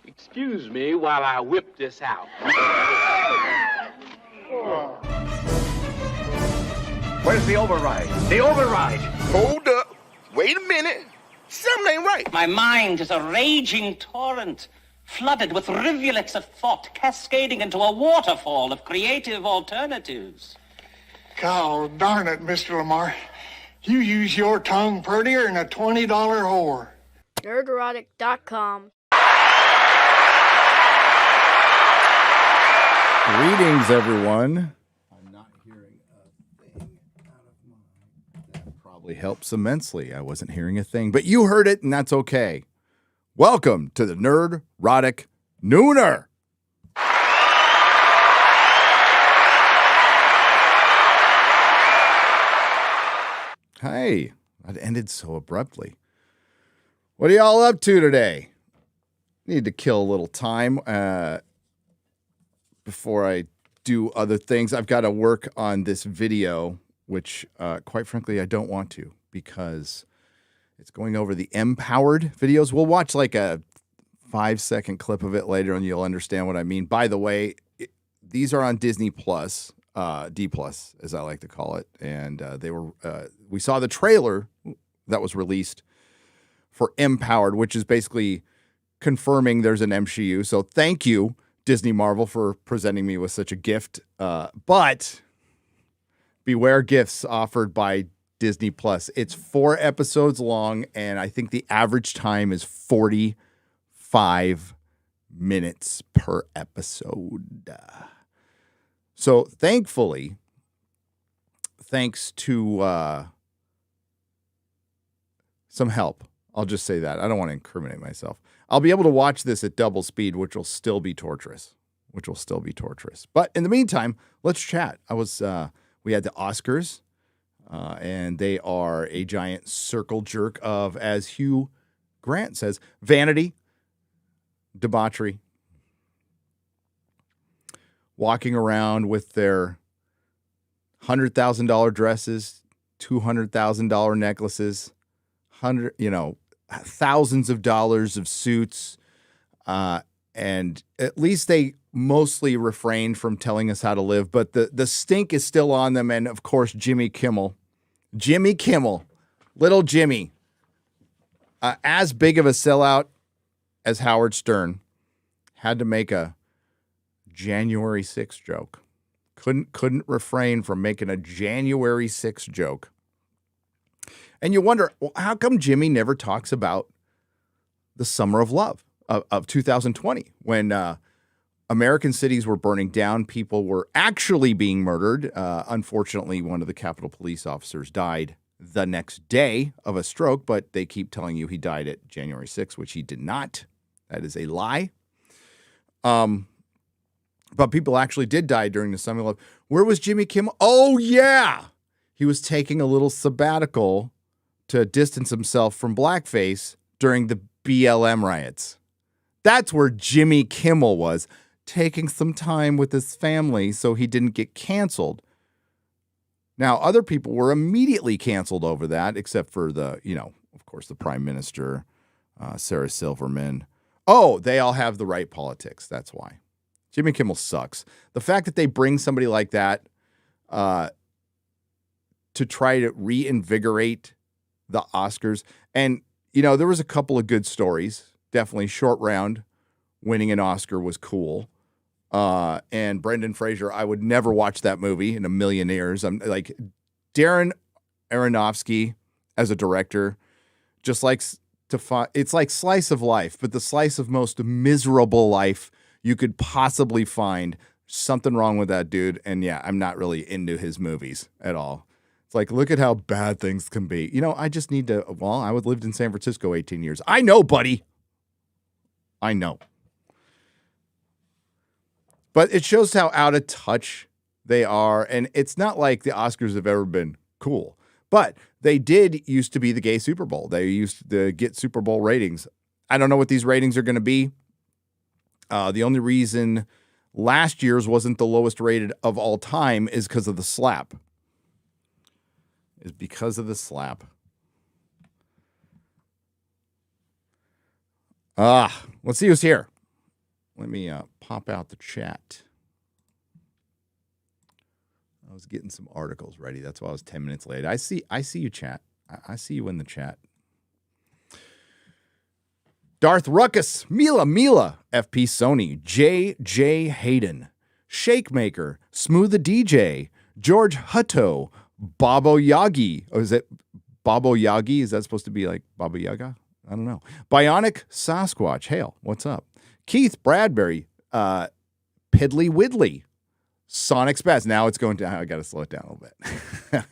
Excuse me while I whip this out. Where's the override? The override! Hold up. Wait a minute. Something ain't right. My mind is a raging torrent, flooded with rivulets of thought, cascading into a waterfall of creative alternatives. God darn it, Mr. Lamar. You use your tongue prettier than a $20 whore. Nerdrotic.com. Greetings, everyone. I'm not hearing a thing out of mine. That probably helps immensely. I wasn't hearing a thing, but you heard it, and that's okay. Welcome to the Nerdrotic Nooner. Hey, that ended so abruptly. What are y'all up to today? Need to kill a little time before I do other things. I've got to work on this video, which, quite frankly, I don't want to because it's going over the empowered videos. We'll watch like a 5-second clip of it later and you'll understand what I mean. By the way, these are on Disney Plus, D Plus, as I like to call it. And they were we saw the trailer that was released for Empowered, which is basically confirming there's an MCU. So thank you, Disney Marvel, for presenting me with such a gift. But beware gifts offered by Disney Plus. It's 4 episodes long, and I think the average time is 45 minutes per episode. So thankfully, thanks to some help, I'll just say that. I don't want to incriminate myself. I'll be able to watch this at double speed, which will still be torturous. But in the meantime, let's chat. We had the Oscars, and they are a giant circle jerk of, as Hugh Grant says, vanity, debauchery, walking around with their $100,000 dresses, $200,000 necklaces, thousands of dollars of suits, and at least they mostly refrained from telling us how to live, but the stink is still on them. And of course, Jimmy Kimmel, little Jimmy, as big of a sellout as Howard Stern, had to make a January 6th joke. Couldn't refrain from making a January 6th joke. And you wonder, well, how come Jimmy never talks about the summer of love of 2020 when American cities were burning down, people were actually being murdered. Unfortunately, one of the Capitol Police officers died the next day of a stroke, but they keep telling you he died at January 6th, which he did not. That is a lie. But people actually did die during the summer of love. Where was Jimmy Kimmel? Oh, yeah. He was taking a little sabbatical to distance himself from blackface during the BLM riots. That's where Jimmy Kimmel was, taking some time with his family so he didn't get canceled. Now, other people were immediately canceled over that, except for of course, the Prime Minister, Sarah Silverman. Oh, they all have the right politics. That's why. Jimmy Kimmel sucks. The fact that they bring somebody like that to try to reinvigorate the Oscars. And, there was a couple of good stories. Definitely Short Round winning an Oscar was cool. And Brendan Fraser, I would never watch that movie in a million years. I'm like Darren Aronofsky as a director, just likes to find, it's like slice of life, but the slice of most miserable life you could possibly find. Something wrong with that dude. And yeah, I'm not really into his movies at all. It's like, look at how bad things can be. You know, I just need to, well, I lived in San Francisco 18 years. I know, buddy. I know. But it shows how out of touch they are. And it's not like the Oscars have ever been cool. But they did used to be the gay Super Bowl. They used to get Super Bowl ratings. I don't know what these ratings are going to be. The only reason last year's wasn't the lowest rated of all time is because of the slap. Let's see who's here. Let me pop out the chat. I was getting some articles ready. That's why I was 10 minutes late. I see you, chat. I see you in the chat. Darth Ruckus, Mila, FP Sony, J. Hayden, Shake Maker, Smooth the DJ, George Hutto, Babo Yagi. Oh, is it Babo Yagi? Is that supposed to be like Baba Yaga? I don't know. Bionic Sasquatch. Hail, what's up? Keith Bradbury, Piddly Widley, Sonic Spaz. Now it's going to, I got to slow it down a little bit.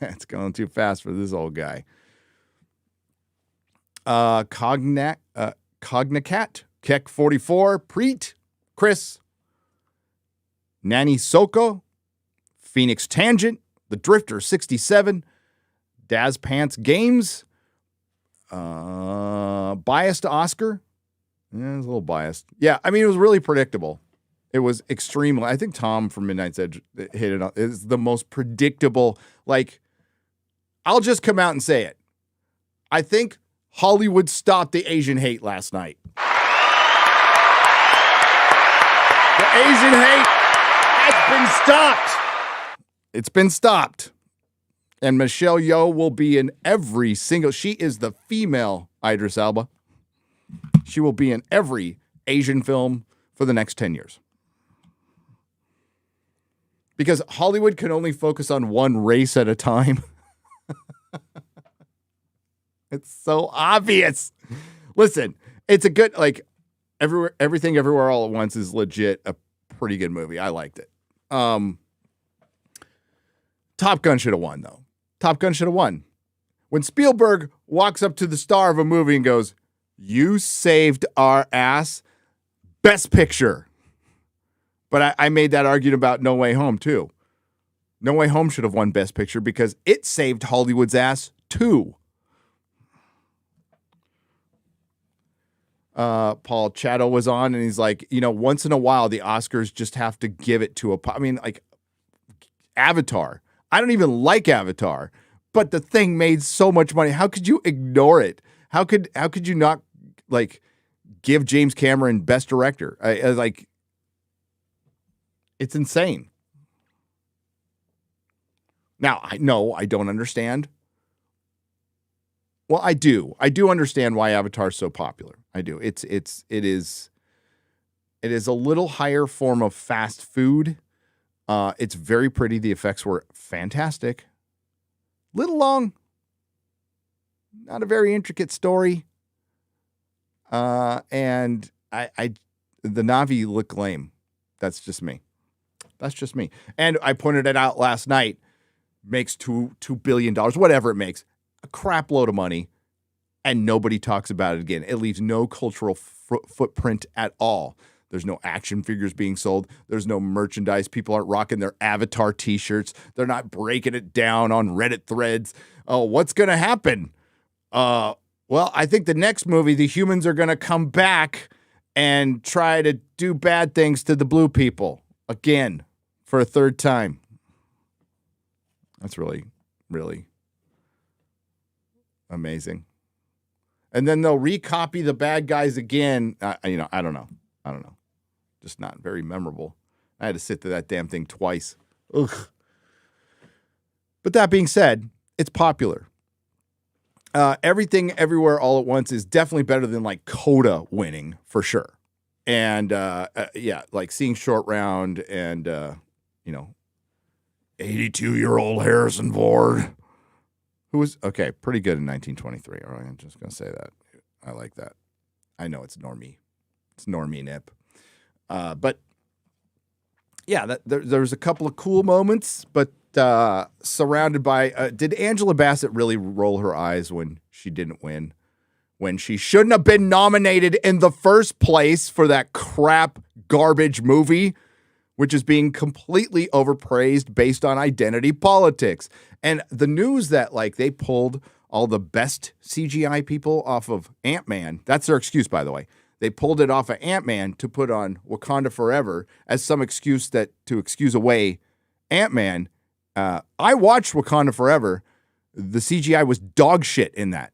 It's going too fast for this old guy. Cognacat, Keck 44, Preet, Chris, Nanny Soko, Phoenix Tangent, The Drifter 67, Daz Pants Games, Biased Oscar. Yeah, it was a little biased. Yeah, I mean, it was really predictable. It was extremely, I think Tom from Midnight's Edge hit it on. It's the most predictable. Like, I'll just come out and say it. I think Hollywood stopped the Asian hate last night. The Asian hate has been stopped. It's been stopped. And Michelle Yeoh will be in every single, she is the female Idris Elba. She will be in every Asian film for the next 10 years. Because Hollywood can only focus on one race at a time. It's so obvious. Listen, it's a good, like, Everything Everywhere All at Once is legit a pretty good movie. I liked it. Top Gun should have won, though. Top Gun should have won. When Spielberg walks up to the star of a movie and goes, "You saved our ass," Best Picture. But I made that argument about No Way Home, too. No Way Home should have won Best Picture because it saved Hollywood's ass, too. Paul Chatto was on, and he's like, you know, once in a while, the Oscars just have to give it to like, Avatar. I don't even like Avatar, but the thing made so much money. How could you ignore it? How could you not, like, give James Cameron Best Director? I like, it's insane. Now, I don't understand. Well, I do. I do understand why Avatar is so popular. I do. It is a little higher form of fast food. It's very pretty. The effects were fantastic. Little long. Not a very intricate story. And the Na'vi look lame. That's just me. And I pointed it out last night. Makes $2 billion, whatever it makes. A crap load of money. And nobody talks about it again. It leaves no cultural footprint at all. There's no action figures being sold. There's no merchandise. People aren't rocking their Avatar T-shirts. They're not breaking it down on Reddit threads. Oh, what's going to happen? Well, I think the next movie, the humans are going to come back and try to do bad things to the blue people again for a third time. That's really, really amazing. And then they'll recopy the bad guys again. I don't know. Just not very memorable. I had to sit through that damn thing twice. Ugh. But that being said, it's popular. Everything Everywhere All at Once is definitely better than, like, Coda winning for sure. And yeah, like seeing Short Round and 82-year-old Harrison Ford, who was pretty good in 1923. All right, I'm just gonna say that. I like that. I know it's normie. It's normie nip. But yeah, there's a couple of cool moments, but surrounded by. Did Angela Bassett really roll her eyes when she didn't win? When she shouldn't have been nominated in the first place for that crap garbage movie, which is being completely overpraised based on identity politics. And the news that like they pulled all the best CGI people off of Ant-Man, that's their excuse, by the way. They pulled it off of Ant-Man to put on Wakanda Forever as some excuse to excuse away Ant-Man. I watched Wakanda Forever. The CGI was dog shit in that.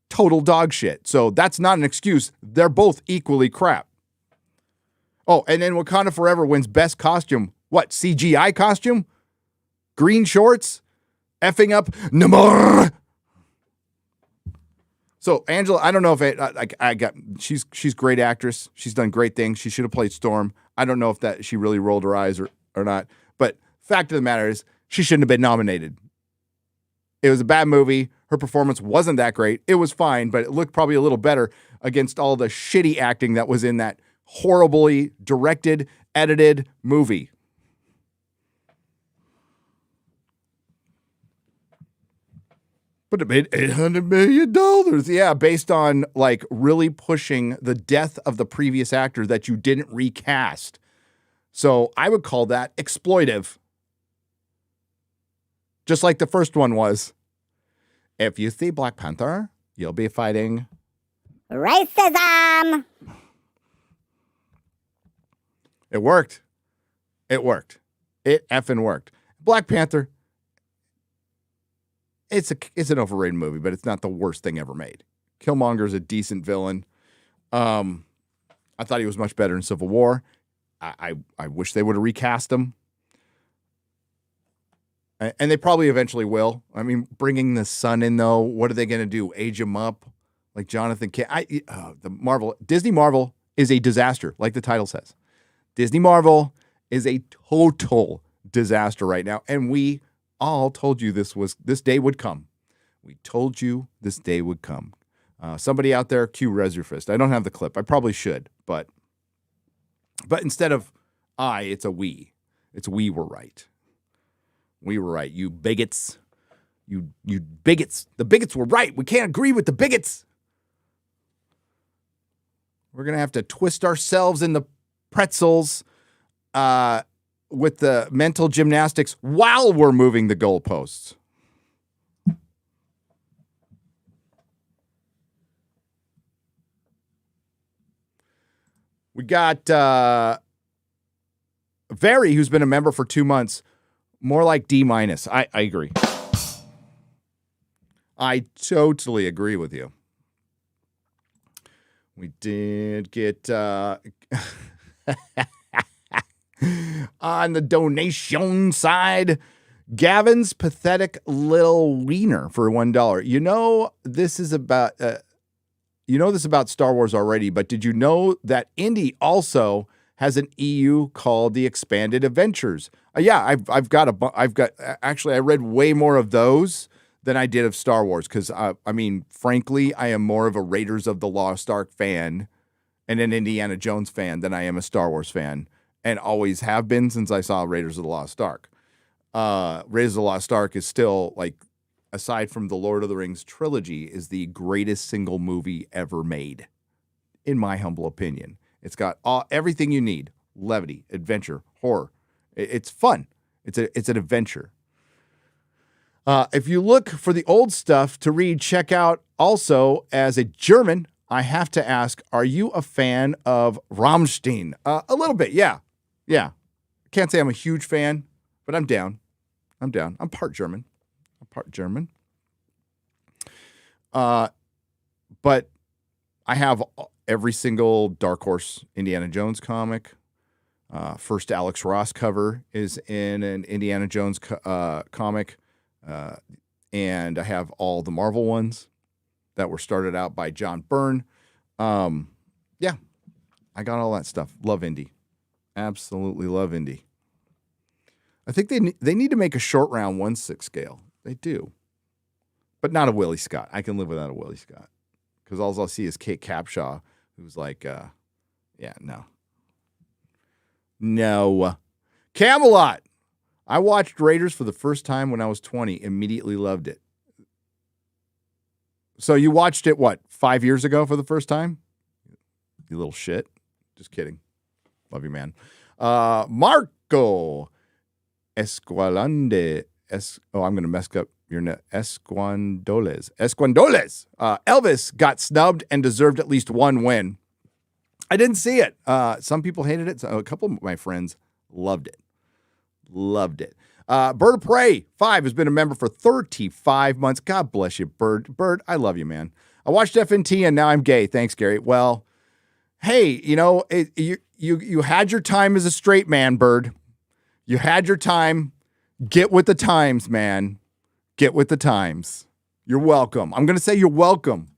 Total dog shit. So that's not an excuse. They're both equally crap. Oh, and then Wakanda Forever wins best costume. What, CGI costume? Green shorts? Effing up Namor. So Angela, I don't know if she's great actress. She's done great things. She should have played Storm. I don't know if that she really rolled her eyes or not. But fact of the matter is she shouldn't have been nominated. It was a bad movie. Her performance wasn't that great. It was fine, but it looked probably a little better against all the shitty acting that was in that horribly directed, edited movie. But it made $800 million. Yeah, based on like really pushing the death of the previous actor that you didn't recast. So I would call that exploitive. Just like the first one was. If you see Black Panther, you'll be fighting racism. It worked. It worked. It effing worked. Black Panther, it's an overrated movie, but it's not the worst thing ever made. Killmonger's a decent villain. I thought he was much better in Civil War. I wish they would have recast him. And they probably eventually will. I mean, bringing the son in, though, what are they going to do? Age him up? Like Jonathan Disney Marvel is a disaster, like the title says. Disney Marvel is a total disaster right now. And we all told you this day would come. We told you this day would come. Somebody out there, cue Resurfist. I don't have the clip. I probably should, but instead of it's a we. It's we were right. We were right. You bigots. You bigots. The bigots were right. We can't agree with the bigots. We're going to have to twist ourselves in the pretzels with the mental gymnastics while we're moving the goalposts. We got Very, who's been a member for 2 months. More like D-. I agree. I totally agree with you. We did get on the donation side, Gavin's pathetic little wiener for $1. You know this is about this about Star Wars already, but did you know that Indy also has an EU called the Expanded Adventures? Yeah, actually I read way more of those than I did of Star Wars because frankly, I am more of a Raiders of the Lost Ark fan and an Indiana Jones fan than I am a Star Wars fan, and always have been since I saw Raiders of the Lost Ark. Raiders of the Lost Ark is still, like, aside from the Lord of the Rings trilogy, is the greatest single movie ever made, in my humble opinion. It's got everything you need: levity, adventure, horror. It's fun. It's an adventure. If you look for the old stuff to read, check out also, as a German, I have to ask, are you a fan of Rammstein? A little bit, yeah. Yeah. Can't say I'm a huge fan, but I'm down. I'm part German. But I have every single Dark Horse Indiana Jones comic. First Alex Ross cover is in an Indiana Jones comic. And I have all the Marvel ones that were started out by John Byrne. Yeah, I got all that stuff. Love Indy. Absolutely love Indy. I think they need to make a short round 1/6 scale. They do. But not a Willie Scott. I can live without a Willie Scott. Because all I'll see is Kate Capshaw, who's like, no. Camelot. I watched Raiders for the first time when I was 20. Immediately loved it. So you watched it, what, 5 years ago for the first time? You little shit. Just kidding. Love you, man. Marco Esqualande. I'm going to mess up your name. Esquandoles. Elvis got snubbed and deserved at least one win. I didn't see it. Some people hated it. So a couple of my friends loved it. Bird of Prey 5 has been a member for 35 months. God bless you, Bird. Bird, I love you, man. I watched FNT and now I'm gay. Thanks, Gary. Well, hey, you had your time as a straight man, Bird. You had your time. Get with the times, man. Get with the times. You're welcome. I'm going to say you're welcome.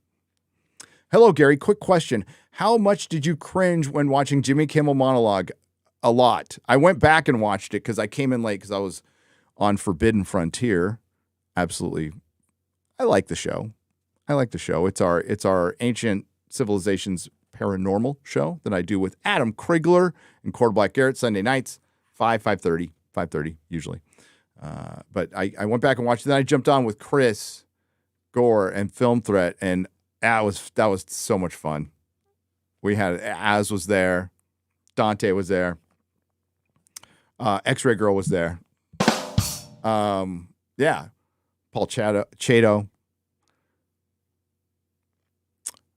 Hello, Gary. Quick question. How much did you cringe when watching Jimmy Kimmel monologue? A lot. I went back and watched it because I came in late because I was on Forbidden Frontier. Absolutely. I like the show. It's our Ancient Civilizations Paranormal show that I do with Adam Krigler and Cord Black Garrett Sunday nights, 5:30 usually. But I went back and watched it. Then I jumped on with Chris Gore and Film Threat, and that was so much fun. We had Az was there, Dante was there, X-Ray Girl was there. Yeah, Paul Chato.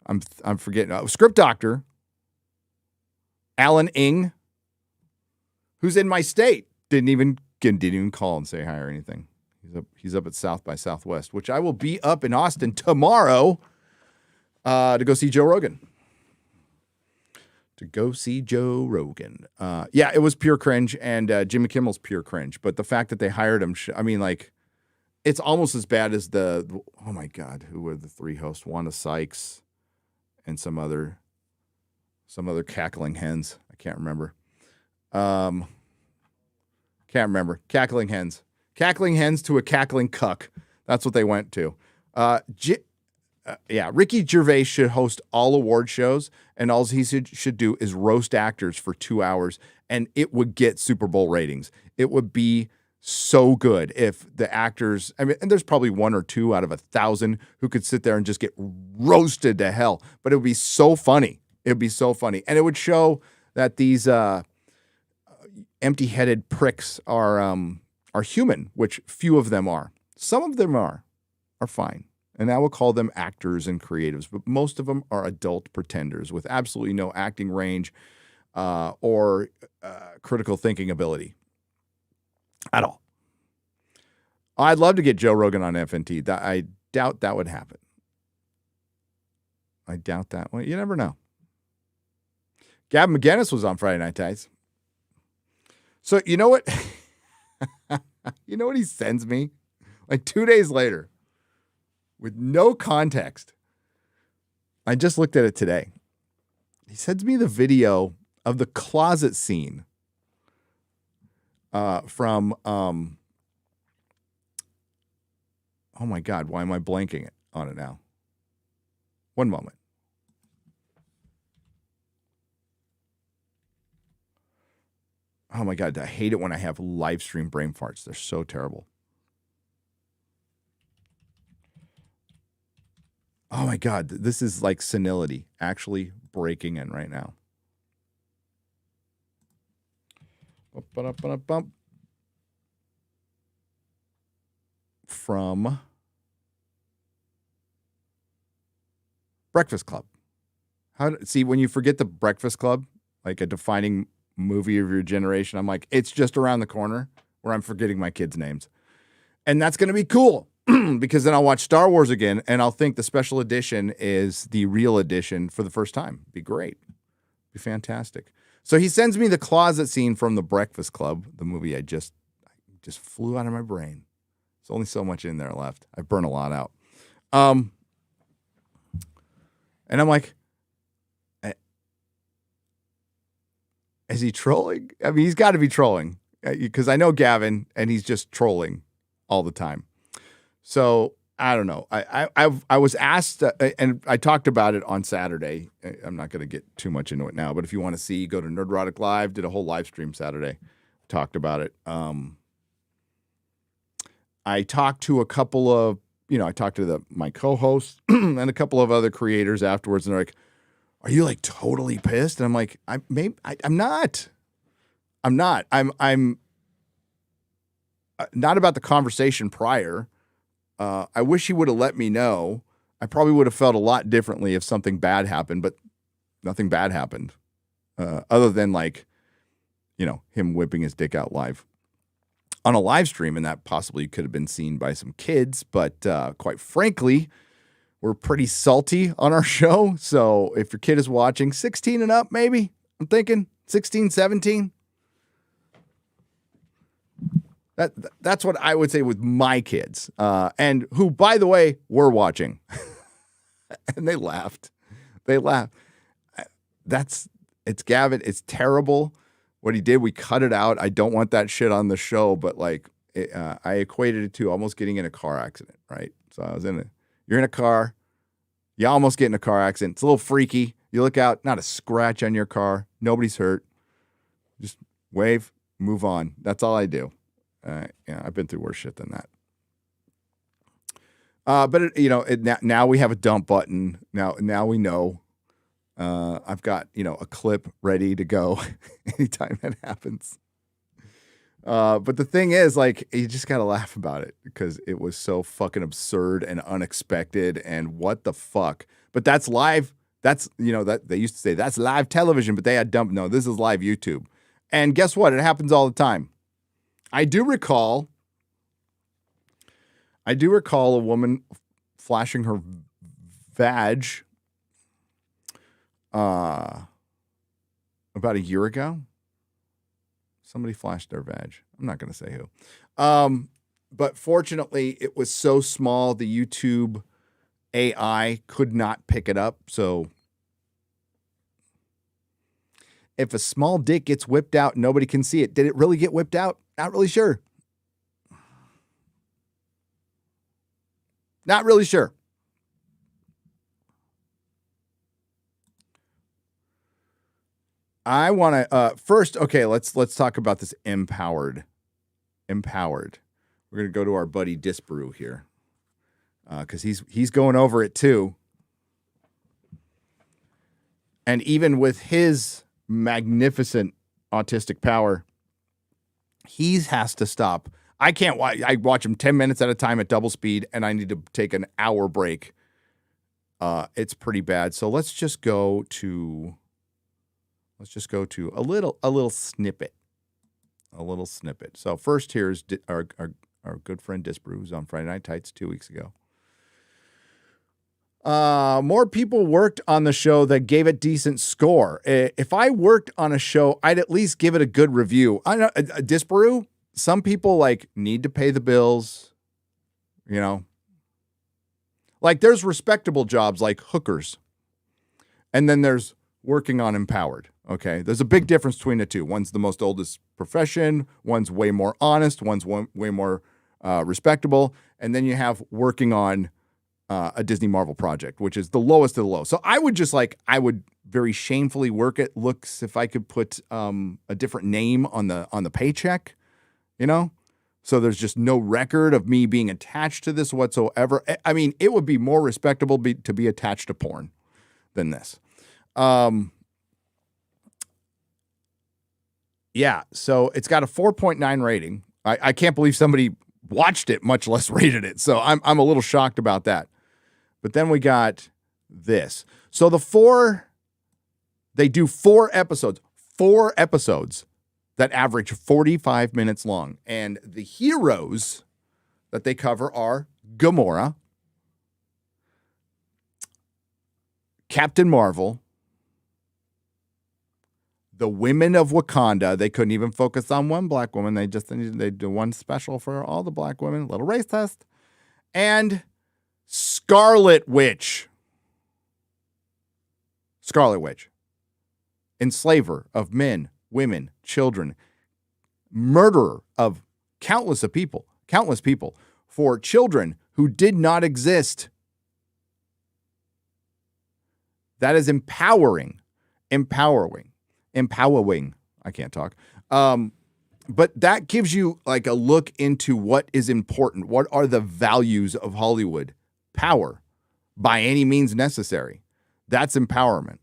I'm forgetting. Script Doctor, Alan Ing, who's in my state, didn't even call and say hi or anything. He's up at South by Southwest, which I will be up in Austin tomorrow to go see Joe Rogan. Yeah, it was pure cringe, and Jimmy Kimmel's pure cringe. But the fact that they hired him, it's almost as bad as oh my God, who were the three hosts? Wanda Sykes and some other cackling hens. I can't remember. Cackling hens to a cackling cuck. That's what they went to. Ricky Gervais should host all award shows, and all he should do is roast actors for 2 hours, and it would get Super Bowl ratings. It would be so good if the actors, and there's probably 1 or 2 out of 1,000 who could sit there and just get roasted to hell, but it would be so funny. And it would show that these empty-headed pricks are human, which few of them are. Some of them are fine. And I will call them actors and creatives, but most of them are adult pretenders with absolutely no acting range or critical thinking ability at all. I'd love to get Joe Rogan on FNT. I doubt that would happen. I doubt that. Well, you never know. Gavin McInnes was on Friday Night Tights. So you know what? You know what he sends me? Like 2 days later. With no context. I just looked at it today. He sends me the video of the closet scene from oh my God, why am I blanking on it now? One moment. Oh my God, I hate it when I have live stream brain farts. They're so terrible. Oh my God, this is like senility actually breaking in right now. From Breakfast Club. See, when you forget the Breakfast Club, like a defining movie of your generation, I'm like, it's just around the corner where I'm forgetting my kids' names. And that's going to be cool. Because then I'll watch Star Wars again, and I'll think the special edition is the real edition for the first time. Be great. Be fantastic. So he sends me the closet scene from The Breakfast Club, the movie I just flew out of my brain. There's only so much in there left. I burn a lot out. And I'm like, is he trolling? I mean, he's got to be trolling because I know Gavin, and he's just trolling all the time. So I don't know. I was asked, and I talked about it on Saturday. I'm not going to get too much into it now, but if you want to see, go to Nerdrotic Live. Did a whole live stream Saturday. Talked about it. I talked to a couple of, I talked to my co-hosts and a couple of other creators afterwards, and they're like, "Are you like totally pissed?" And I'm like, I'm not. I'm not. I'm not about the conversation prior. I wish he would have let me know. I probably would have felt a lot differently if something bad happened, but nothing bad happened. Other than like, him whipping his dick out live on a live stream, and that possibly could have been seen by some kids. But quite frankly, we're pretty salty on our show. So if your kid is watching, 16 and up, maybe, I'm thinking 16, 17. That's what I would say with my kids, and who, by the way, were watching. And they laughed. They laughed. It's Gavin. It's terrible what he did. We cut it out. I don't want that shit on the show, but like, I equated it to almost getting in a car accident, right? So you're in a car. You almost get in a car accident. It's a little freaky. You look out, not a scratch on your car. Nobody's hurt. Just wave, move on. That's all I do. I've been through worse shit than that. But now we have a dump button. Now we know. I've got, a clip ready to go anytime that happens. But the thing is, like, you just got to laugh about it because it was so fucking absurd and unexpected and what the fuck. But that's live. That's, that they used to say that's live television, but they had dumped. No, this is live YouTube. And guess what? It happens all the time. I do recall a woman flashing her vag about a year ago. Somebody flashed their vag. I'm not going to say who. But fortunately, it was so small, the YouTube AI could not pick it up. So if a small dick gets whipped out, nobody can see it. Did it really get whipped out? Not really sure. Not really sure. I want to first. Okay, let's talk about this empowered. We're gonna go to our buddy Disbrew here because he's going over it too. And even with his magnificent autistic power, he has to stop. I can't watch. I watch him 10 minutes at a time at double speed, and I need to take an hour break. It's pretty bad. So let's just go to a little snippet. So first, here's our good friend Disbrew, who's on Friday Night Tights 2 weeks ago. More people worked on the show that gave it decent score. If I worked on a show, I'd at least give it a good review. I know Disbrew. Some people like need to pay the bills, Like there's respectable jobs like hookers, and then there's working on empowered. Okay, there's a big difference between the two. One's the most oldest profession. One's way more honest. One's way more respectable. And then you have working on a Disney Marvel project, which is the lowest of the low. So I would very shamefully work it. Looks if I could put a different name on the paycheck, So there's just no record of me being attached to this whatsoever. I mean, it would be more respectable to be attached to porn than this. Yeah, so it's got a 4.9 rating. I can't believe somebody watched it, much less rated it. So I'm a little shocked about that. But then we got this. So they do 4 episodes that average 45 minutes long. And the heroes that they cover are Gamora, Captain Marvel, the women of Wakanda. They couldn't even focus on one black woman. They do one special for all the black women, little race test. And Scarlet Witch. Enslaver of men, women, children, murderer of countless people for children who did not exist. That is empowering. I can't talk. But that gives you like a look into what is important. What are the values of Hollywood? Power, by any means necessary. That's empowerment.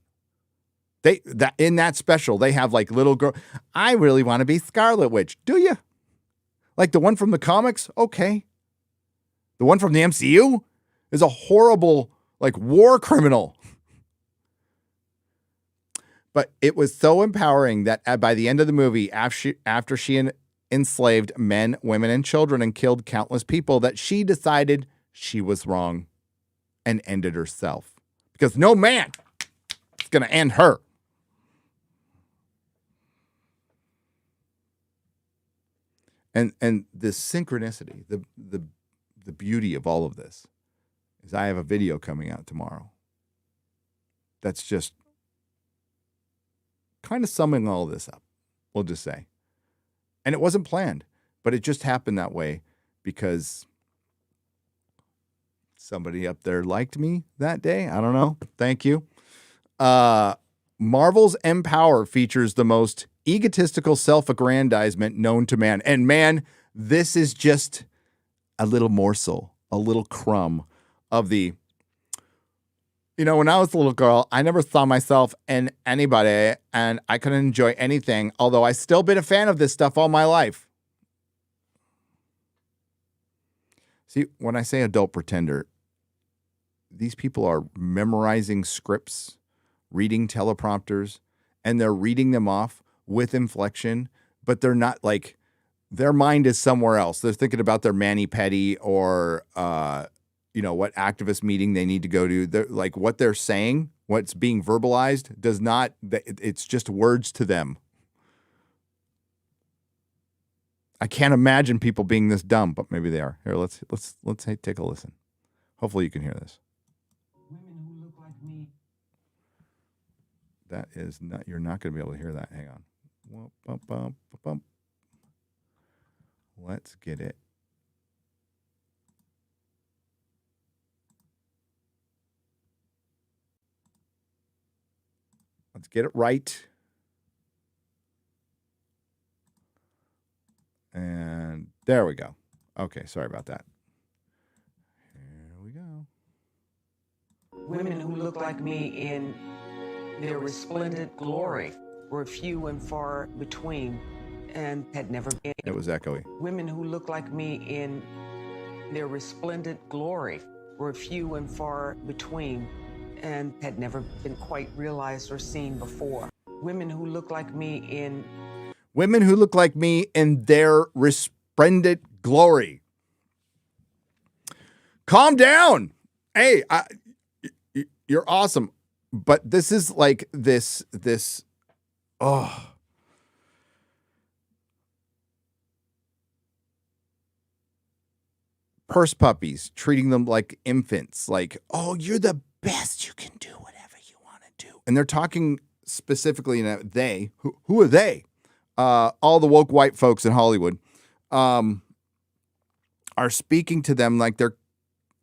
In that special, they have like little girl. I really want to be Scarlet Witch. Do you? Like the one from the comics? Okay. The one from the MCU is a horrible, like, war criminal. But it was so empowering that by the end of the movie, after she enslaved men, women, and children and killed countless people, that she decided she was wrong and ended herself. Because no man is going to end her. And the synchronicity, the beauty of all of this is I have a video coming out tomorrow that's just kind of summing all this up, we'll just say. And it wasn't planned, but it just happened that way because somebody up there liked me that day. I don't know. Thank you. Marvel's Empower features the most egotistical self-aggrandizement known to man. And man, this is just a little morsel, a little crumb of the, when I was a little girl, I never saw myself in anybody and I couldn't enjoy anything, although I still been a fan of this stuff all my life. See, when I say adult pretender, these people are memorizing scripts, reading teleprompters, and they're reading them off with inflection, but they're not like, their mind is somewhere else. They're thinking about their mani-pedi or, what activist meeting they need to go to. They're, like what they're saying, what's being verbalized does not, it's just words to them. I can't imagine people being this dumb, but maybe they are. Here, let's take a listen. Hopefully you can hear this. Women who look like me. That is not, you're not going to be able to hear that. Hang on. Bump, bump, bump. Let's get it. Let's get it right. And there we go. Okay, sorry about that. Here we go. Women who look like me in their resplendent glory were few and far between and had never been. It was echoey. Women who look like me in their resplendent glory were few and far between and had never been quite realized or seen before. Women who look like me in their resplendent glory. Calm down. Hey, you're awesome. But this is like this, purse puppies, treating them like infants, like, oh, you're the best, you can do whatever you want to do. And they're talking specifically in who are they? All the woke white folks in Hollywood are speaking to them like they're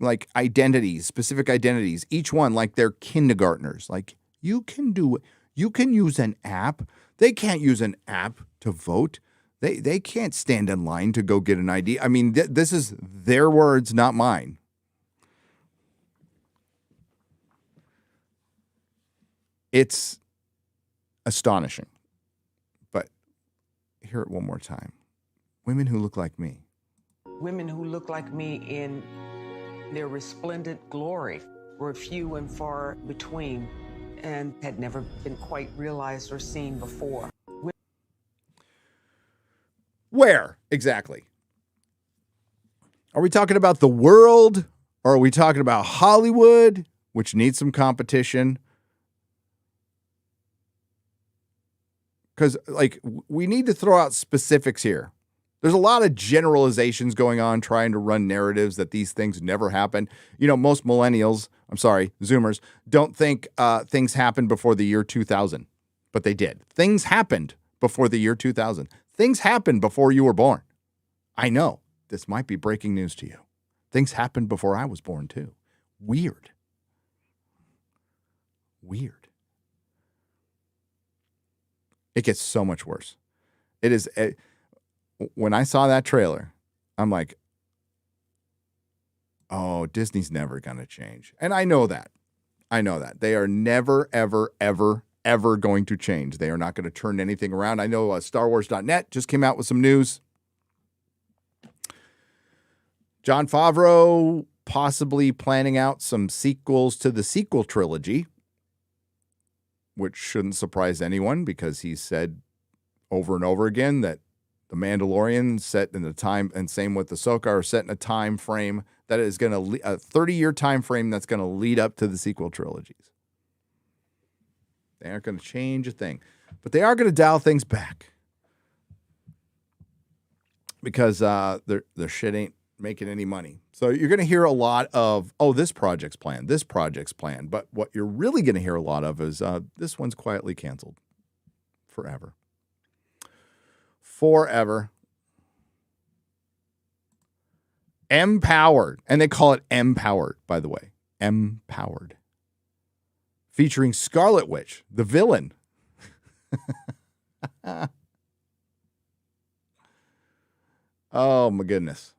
like identities, specific identities, each one like they're kindergartners. Like, you can do it. You can use an app. They can't use an app to vote. They can't stand in line to go get an ID. I mean, this is their words, not mine. It's astonishing. But hear it one more time. Women who look like me. women who look like me in their resplendent glory were few and far between and had never been quite realized or seen before. Where exactly? Are we talking about the world, or are we talking about Hollywood, which needs some competition? Because, like, we need to throw out specifics here. There's a lot of generalizations going on, trying to run narratives that these things never happen. You know, most millennials, Zoomers, don't think things happened before the year 2000, but they did. Things happened before the year 2000. Things happened before you were born. I know this might be breaking news to you. Things happened before I was born too. Weird. It gets so much worse. It is. when I saw that trailer, I'm like, oh, Disney's never going to change. And I know that. They are never, ever, ever, ever going to change. They are not going to turn anything around. I know StarWars.net just came out with some news. Jon Favreau possibly planning out some sequels to the sequel trilogy, which shouldn't surprise anyone because he said over and over again that The Mandalorian set in the time, and same with Ahsoka, are set in a time frame that is going to a 30-year time frame that's going to lead up to the sequel trilogies. They aren't going to change a thing, but they are going to dial things back because their shit ain't making any money. So you're going to hear a lot of, oh, this project's planned, but what you're really going to hear a lot of is this one's quietly canceled forever. Empowered. And they call it Empowered, by the way. Empowered. Featuring Scarlet Witch, the villain. Oh, my goodness.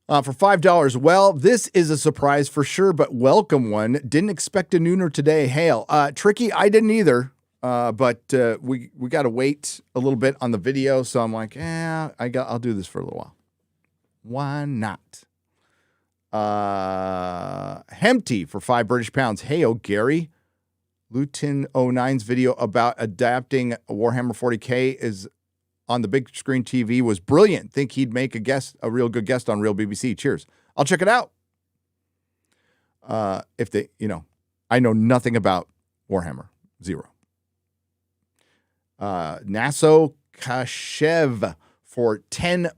For $5. Well, this is a surprise for sure, but welcome one. Didn't expect a nooner today. Hail. Tricky, I didn't either. But we got to wait a little bit on the video, so I'm like, I'll do this for a little while. Why not? Hempty for £5 Hey, Gary. Luton 09's video about adapting Warhammer 40K is on the big screen TV was brilliant. Think he'd make a real good guest on Real BBC. Cheers. I'll check it out. If they, I know nothing about Warhammer. Zero. Naso Kashev for 10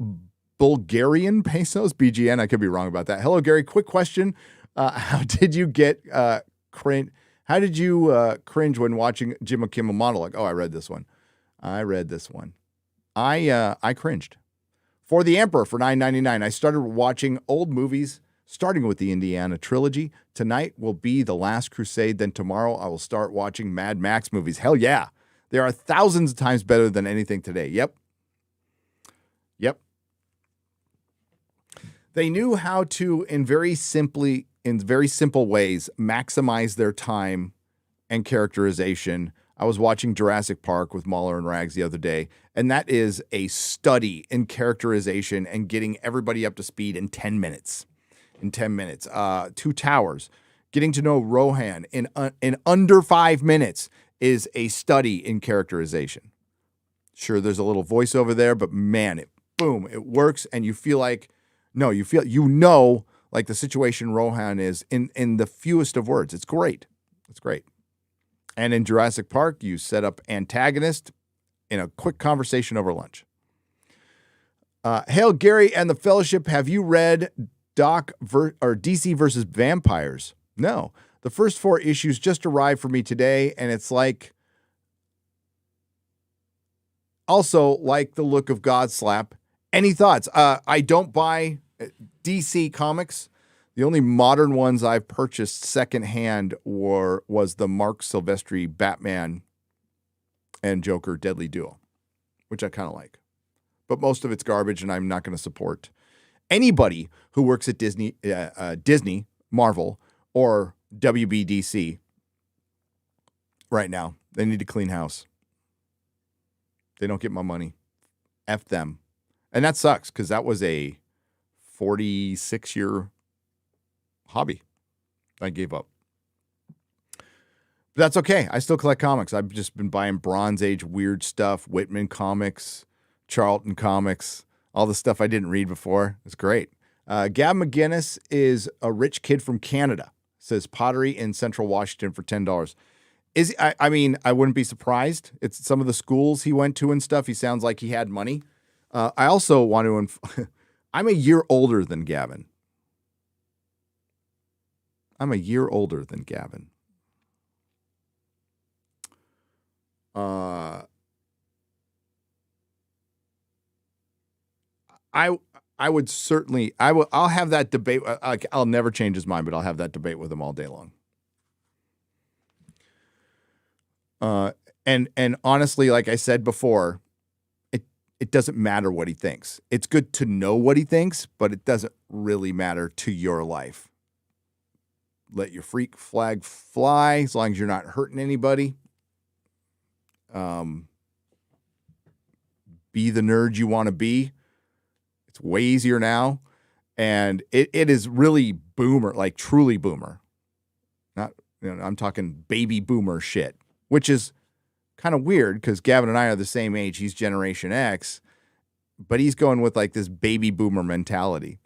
Bulgarian pesos. BGN, I could be wrong about that. Hello, Gary. Quick question. How did you get cringe? How did you cringe when watching Jim Kimmel monologue? Oh, I read this one. I cringed. For the Emperor for $9.99. I started watching old movies, starting with the Indiana trilogy. Tonight will be The Last Crusade. Then tomorrow I will start watching Mad Max movies. Hell yeah. They are thousands of times better than anything today. Yep. They knew how to, in very simple ways, maximize their time and characterization. I was watching Jurassic Park with Mahler and Rags the other day, and that is a study in characterization and getting everybody up to speed in 10 minutes. Two Towers, getting to know Rohan in under 5 minutes is a study in characterization. Sure, there's a little voiceover there, but man, it works, and you feel like, like the situation Rohan is in the fewest of words. It's great. And in Jurassic Park, you set up antagonist in a quick conversation over lunch. Hail, Gary and the Fellowship. Have you read DC versus Vampires? No. The first 4 issues just arrived for me today, and it's like, also like the look of Godslap. Any thoughts? I don't buy DC comics. The only modern ones I've purchased secondhand was the Mark Silvestri Batman and Joker Deadly Duo, which I kind of like. But most of it's garbage, and I'm not going to support anybody who works at Disney, Marvel, or WBDC right now. They need to clean house. They don't get my money. F them. And that sucks because that was a 46-year hobby I gave up. But that's okay. I still collect comics. I've just been buying Bronze Age weird stuff, Whitman comics, Charlton comics, all the stuff I didn't read before. It's great. Gavin McInnes is a rich kid from Canada. Says pottery in Central Washington for $10. I mean, I wouldn't be surprised. It's some of the schools he went to and stuff. He sounds like he had money. I also want to, I'm a year older than Gavin. I would certainly, I'll have that debate. I'll never change his mind, but I'll have that debate with him all day long. And honestly, like I said before, it doesn't matter what he thinks. It's good to know what he thinks, but it doesn't really matter to your life. Let your freak flag fly as long as you're not hurting anybody. Be the nerd you want to be. It's way easier now. And it is really boomer, like truly boomer. Not, I'm talking baby boomer shit, which is kind of weird because Gavin and I are the same age. He's Generation X, but he's going with like this baby boomer mentality.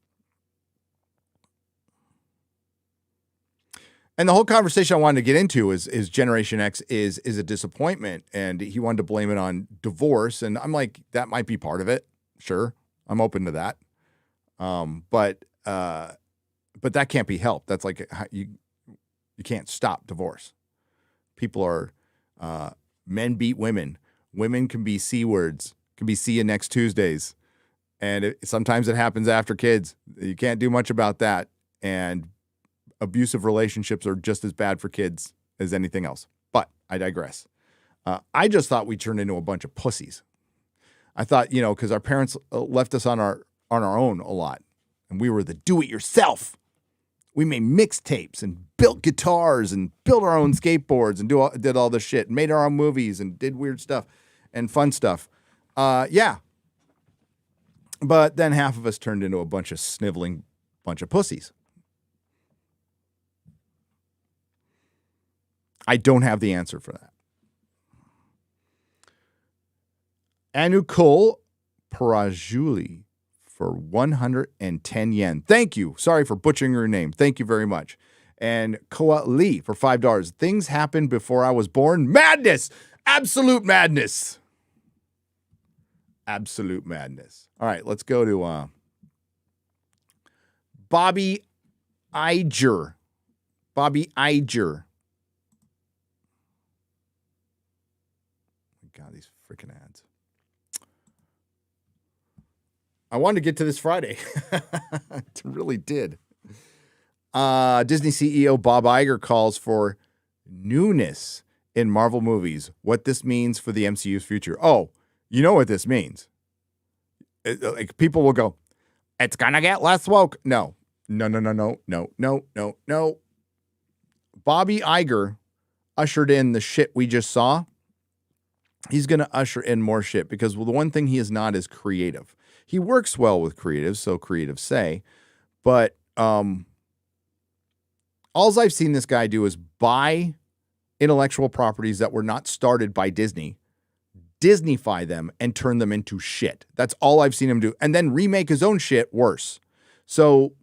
And the whole conversation I wanted to get into is Generation X is a disappointment, and he wanted to blame it on divorce. And I'm like, that might be part of it. Sure, I'm open to that. But that can't be helped. That's like you can't stop divorce. People are men beat women. Women can be C words. Can be see you next Tuesdays, and sometimes it happens after kids. You can't do much about that. And abusive relationships are just as bad for kids as anything else. But I digress. I just thought we turned into a bunch of pussies. I thought, because our parents left us on our own a lot, and we were the do-it-yourself. We made mixtapes and built guitars and built our own skateboards and did all this shit, and made our own movies and did weird stuff and fun stuff. Yeah. But then half of us turned into a bunch of sniveling bunch of pussies. I don't have the answer for that. Anukul Parajuli for 110 yen. Thank you. Sorry for butchering your name. Thank you very much. And Koa Lee for $5. Things happened before I was born. Madness. Absolute madness. Absolute madness. All right, let's go to Bobby Iger. Bobby Iger. God, these freaking ads. I wanted to get to this Friday. I really did. Disney CEO Bob Iger calls for newness in Marvel movies. What this means for the MCU's future. Oh, you know what this means. Like people will go, it's gonna get less woke. No. Bobby Iger ushered in the shit we just saw. He's going to usher in more shit because the one thing he is not is creative. He works well with creatives, so creatives say, but all I've seen this guy do is buy intellectual properties that were not started by Disney, Disneyfy them, and turn them into shit. That's all I've seen him do, and then remake his own shit worse. So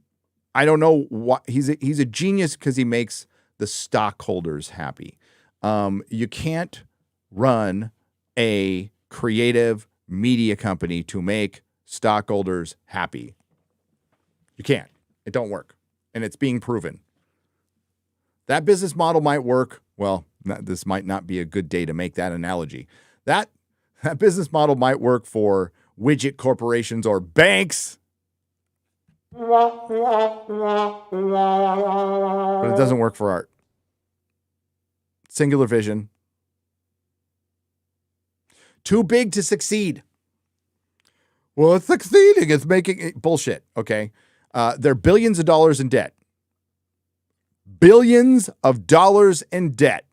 I don't know what he's a genius because he makes the stockholders happy. You can't run a creative media company to make stockholders happy. You can't. It don't work. And it's being proven. That business model might work. Well, this might not be a good day to make that analogy. That business model might work for widget corporations or banks. But it doesn't work for art. Singular vision. Too big to succeed. Well, it's succeeding. It's making it bullshit. Okay. They're billions of dollars in debt. Billions of dollars in debt.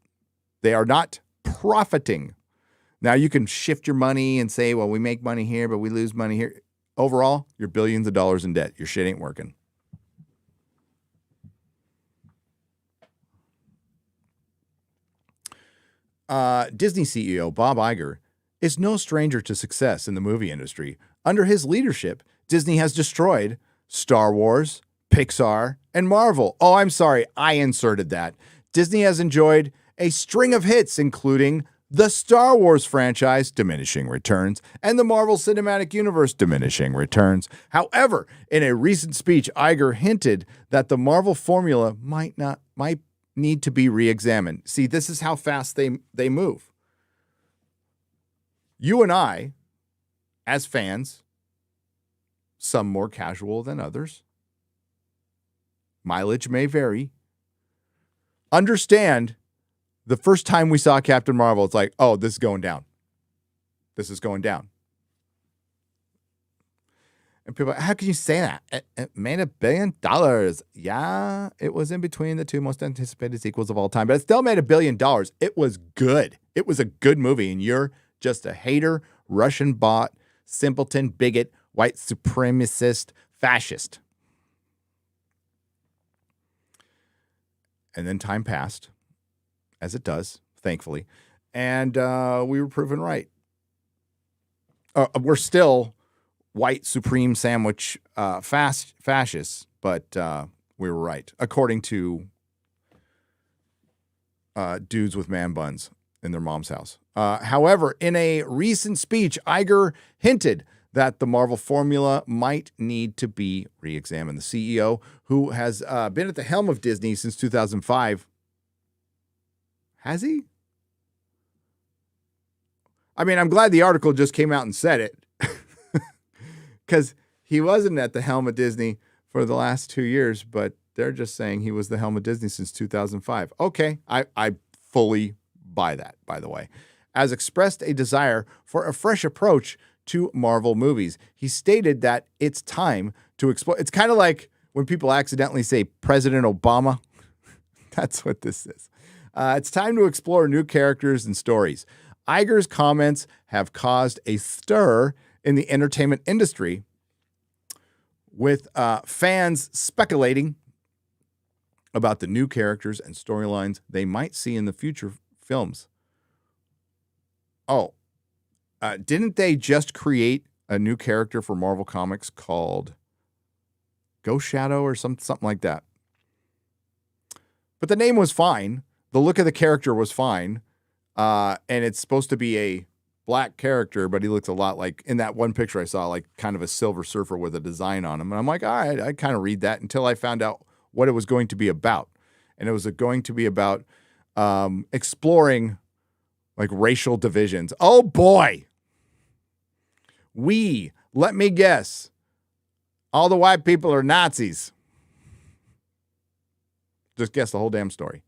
They are not profiting. Now you can shift your money and say, well, we make money here, but we lose money here. Overall, you're billions of dollars in debt. Your shit ain't working. Disney CEO Bob Iger is no stranger to success in the movie industry. Under his leadership, Disney has destroyed Star Wars, Pixar, and Marvel. Oh, I'm sorry, I inserted that. Disney has enjoyed a string of hits, including the Star Wars franchise, diminishing returns, and the Marvel Cinematic Universe, diminishing returns. However, in a recent speech, Iger hinted that the Marvel formula might need to be re-examined. See, this is how fast they move. You and I, as fans, some more casual than others, mileage may vary, understand The first time we saw Captain Marvel, it's like, oh, this is going down. This is going down. And people are like, how can you say that? It made $1 billion. Yeah, it was in between the two most anticipated sequels of all time, but it still made $1 billion. It was good. It was a good movie, and you're just a hater, Russian bot, simpleton, bigot, white supremacist, fascist. And then time passed, as it does, thankfully, and we were proven right. We're still white supreme sandwich fascists, but we were right, according to dudes with man buns in their mom's house. However, in a recent speech, Iger hinted that the Marvel formula might need to be re-examined. The CEO, who has been at the helm of Disney since 2005, has he? I mean, I'm glad the article just came out and said it, because he wasn't at the helm of Disney for the last 2 years, but they're just saying he was the helm of Disney since 2005. Okay, I fully buy that, by the way. Has expressed a desire for a fresh approach to Marvel movies. He stated that it's time to explore. It's kind of like when people accidentally say President Obama. That's what this is. It's time to explore new characters and stories. Iger's comments have caused a stir in the entertainment industry, with fans speculating about the new characters and storylines they might see in the future films. Oh, didn't they just create a new character for Marvel Comics called Ghost Shadow or something like that? But the name was fine. The look of the character was fine. And it's supposed to be a black character, but he looks a lot like, in that one picture I saw, like kind of a Silver Surfer with a design on him. And I'm like, all right, I kind of read that, until I found out what it was going to be about. And it was going to be about exploring like racial divisions. Oh boy. Let me guess, all the white people are Nazis. Just guess the whole damn story.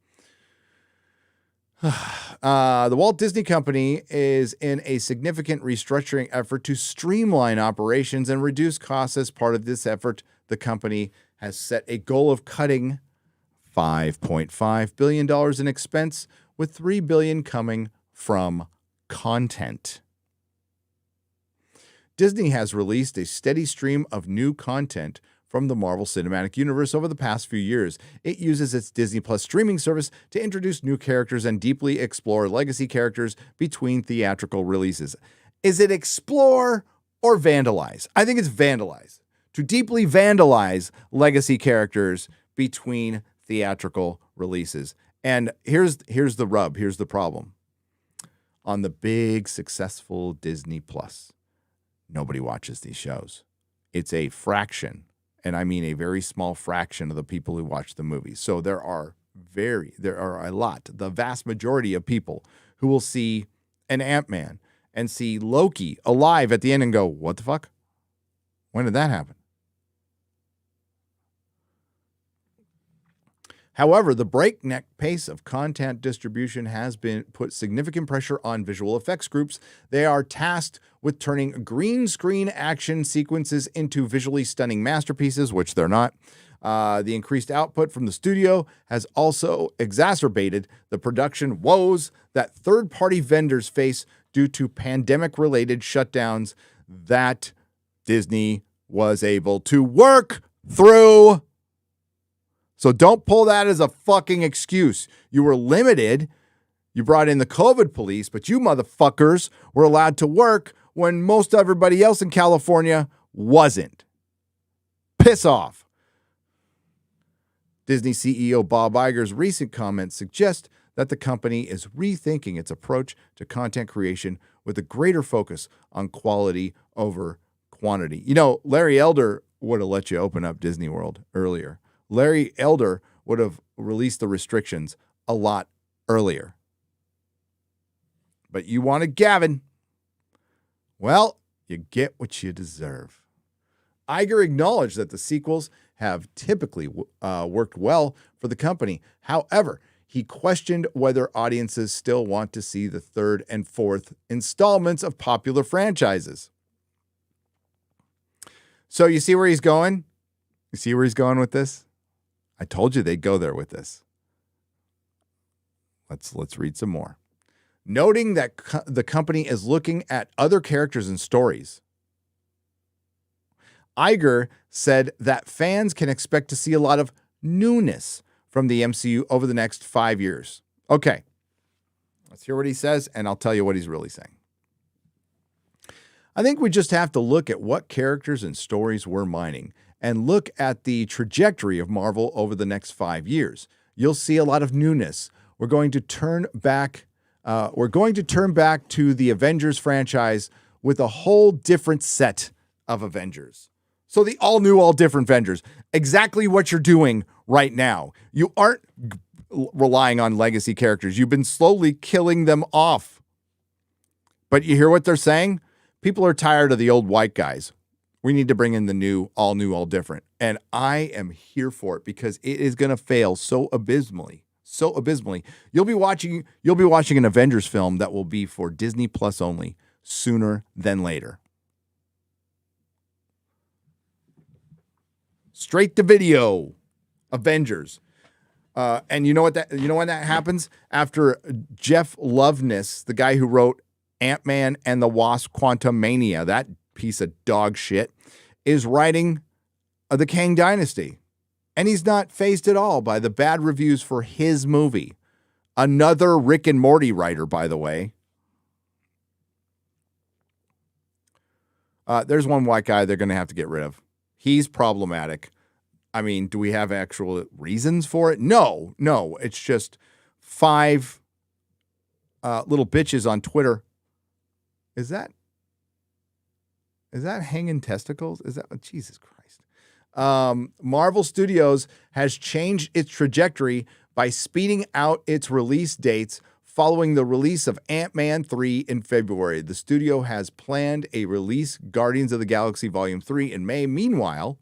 The Walt Disney Company is in a significant restructuring effort to streamline operations and reduce costs. As part of this effort, the company has set a goal of cutting $5.5 billion in expense, with $3 billion coming from content. Disney has released a steady stream of new content from the Marvel Cinematic Universe over the past few years. It uses its Disney Plus streaming service to introduce new characters and deeply explore legacy characters between theatrical releases. Is it explore or vandalize? I think it's vandalize. To deeply vandalize legacy characters between theatrical releases. And here's the rub, here's the problem. On the big, successful Disney Plus, nobody watches these shows. It's a fraction, and I mean a very small fraction of the people who watch the movies. So there are a lot, the vast majority of people who will see an Ant-Man and see Loki alive at the end and go, what the fuck? When did that happen? However, the breakneck pace of content distribution has put significant pressure on visual effects groups. They are tasked with turning green screen action sequences into visually stunning masterpieces, which they're not. The increased output from the studio has also exacerbated the production woes that third-party vendors face due to pandemic-related shutdowns that Disney was able to work through. So don't pull that as a fucking excuse. You were limited. You brought in the COVID police, but you motherfuckers were allowed to work when most everybody else in California wasn't. Piss off. Disney CEO Bob Iger's recent comments suggest that the company is rethinking its approach to content creation with a greater focus on quality over quantity. You know, Larry Elder would have let you open up Disney World earlier. Larry Elder would have released the restrictions a lot earlier. But you wanted Gavin. Well, you get what you deserve. Iger acknowledged that the sequels have typically worked well for the company. However, he questioned whether audiences still want to see the third and fourth installments of popular franchises. So you see where he's going? You see where he's going with this? I told you they'd go there with this. Let's read some more. Noting that the company is looking at other characters and stories, Iger said that fans can expect to see a lot of newness from the MCU over the next 5 years. Okay, let's hear what he says, and I'll tell you what he's really saying. I think we just have to look at what characters and stories we're mining and look at the trajectory of Marvel over the next 5 years. You'll see a lot of newness. We're going to turn back to the Avengers franchise with a whole different set of Avengers. So the all new, all different Avengers, exactly what you're doing right now. You aren't relying on legacy characters. You've been slowly killing them off. But you hear what they're saying? People are tired of the old white guys. We need to bring in the new, all different. And I am here for it because it is going to fail so abysmally. So abysmally. You'll be watching an Avengers film that will be for Disney Plus only sooner than later. Straight to video, Avengers, and you know when that happens? After Jeff Loveness, the guy who wrote Ant-Man and the Wasp: Quantumania, that piece of dog shit, is writing the Kang Dynasty, and he's not fazed at all by the bad reviews for his movie. Another Rick and Morty writer, by the way. There's one white guy they're going to have to get rid of. He's problematic. I mean, do we have actual reasons for it? No. It's just 5 little bitches on Twitter. Is that hanging testicles? Is that, Jesus Christ. Marvel Studios has changed its trajectory by speeding out its release dates following the release of Ant-Man 3 in February. The studio has planned a release Guardians of the Galaxy Volume 3 in May. Meanwhile,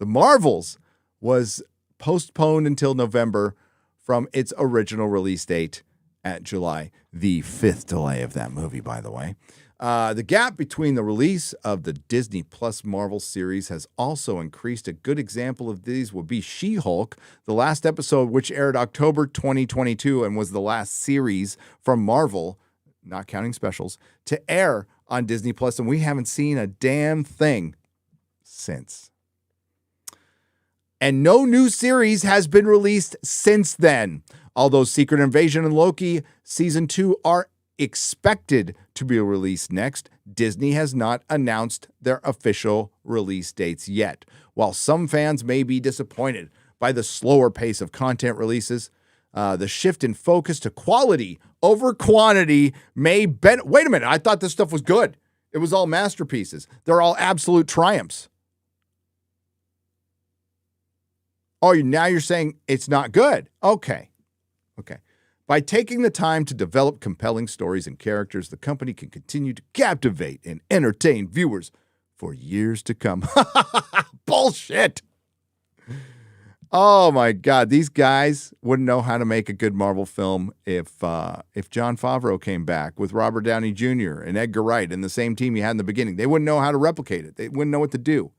The Marvels was postponed until November from its original release date at July. The 5th delay of that movie, by the way. The gap between the release of the Disney Plus Marvel series has also increased. A good example of these would be She-Hulk, the last episode, which aired October 2022 and was the last series from Marvel, not counting specials, to air on Disney Plus, and we haven't seen a damn thing since. And no new series has been released since then. Although Secret Invasion and Loki Season 2 are expected to be released next, Disney has not announced their official release dates yet. While some fans may be disappointed by the slower pace of content releases, the shift in focus to quality over quantity may benefit. Wait a minute, I thought this stuff was good. It was all masterpieces. They're all absolute triumphs. Oh, now you're saying it's not good. Okay. By taking the time to develop compelling stories and characters, the company can continue to captivate and entertain viewers for years to come. Bullshit. Oh my God, these guys wouldn't know how to make a good Marvel film if Jon Favreau came back with Robert Downey Jr. and Edgar Wright and the same team you had in the beginning. They wouldn't know how to replicate it. They wouldn't know what to do.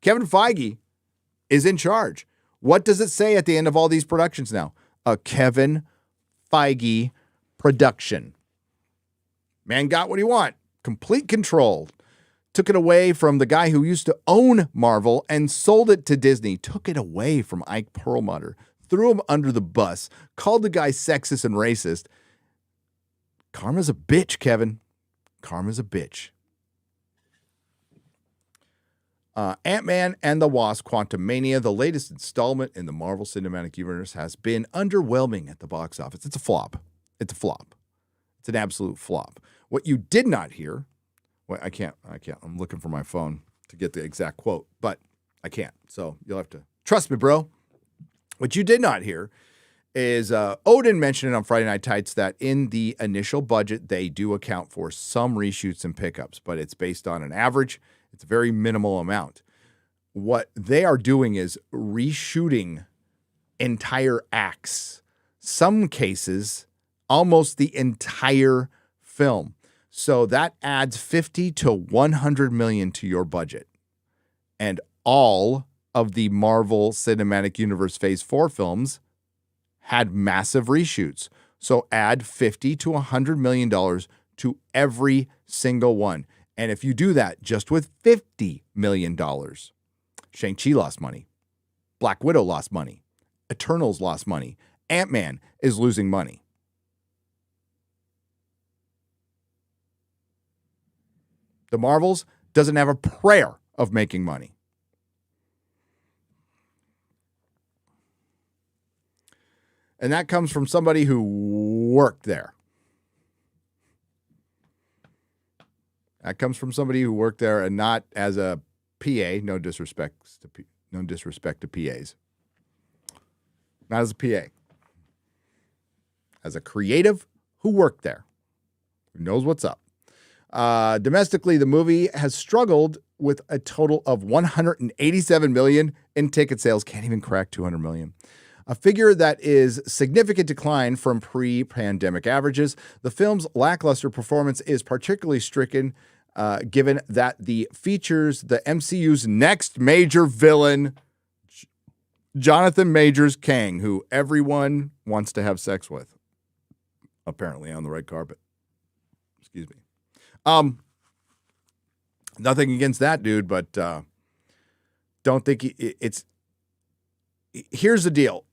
Kevin Feige is in charge. What does it say at the end of all these productions now? A Kevin Feige production. Man got what he want. Complete control. Took it away from the guy who used to own Marvel and sold it to Disney. Took it away from Ike Perlmutter. Threw him under the bus. Called the guy sexist and racist. Karma's a bitch, Kevin. Karma's a bitch. Ant-Man and the Wasp: Quantumania, the latest installment in the Marvel Cinematic Universe, has been underwhelming at the box office. It's a flop. It's an absolute flop. What you did not hear, well, I can't. I'm looking for my phone to get the exact quote, but I can't. So you'll have to trust me, bro. What you did not hear is Odin mentioned on Friday Night Tights that in the initial budget, they do account for some reshoots and pickups, but it's based on an average. It's a very minimal amount. What they are doing is reshooting entire acts. some cases, almost the entire film. So that adds 50 to 100 million to your budget. And all of the Marvel Cinematic Universe Phase 4 films had massive reshoots. So add 50 to 100 million dollars to every single one. And if you do that just with $50 million, Shang-Chi lost money. Black Widow lost money. Eternals lost money. Ant-Man is losing money. The Marvels doesn't have a prayer of making money. And that comes from somebody who worked there. That comes from somebody who worked there and not as a PA. No disrespect to PAs. Not as a PA. As a creative who worked there. Who knows what's up. Domestically, the movie has struggled with a total of 187 million in ticket sales. Can't even crack 200 million. A figure that is significant decline from pre-pandemic averages. The film's lackluster performance is particularly stricken given that the features the MCU's next major villain, Jonathan Majors Kang, who everyone wants to have sex with, apparently on the red carpet. Excuse me. Nothing against that dude, but don't think it's. Here's the deal.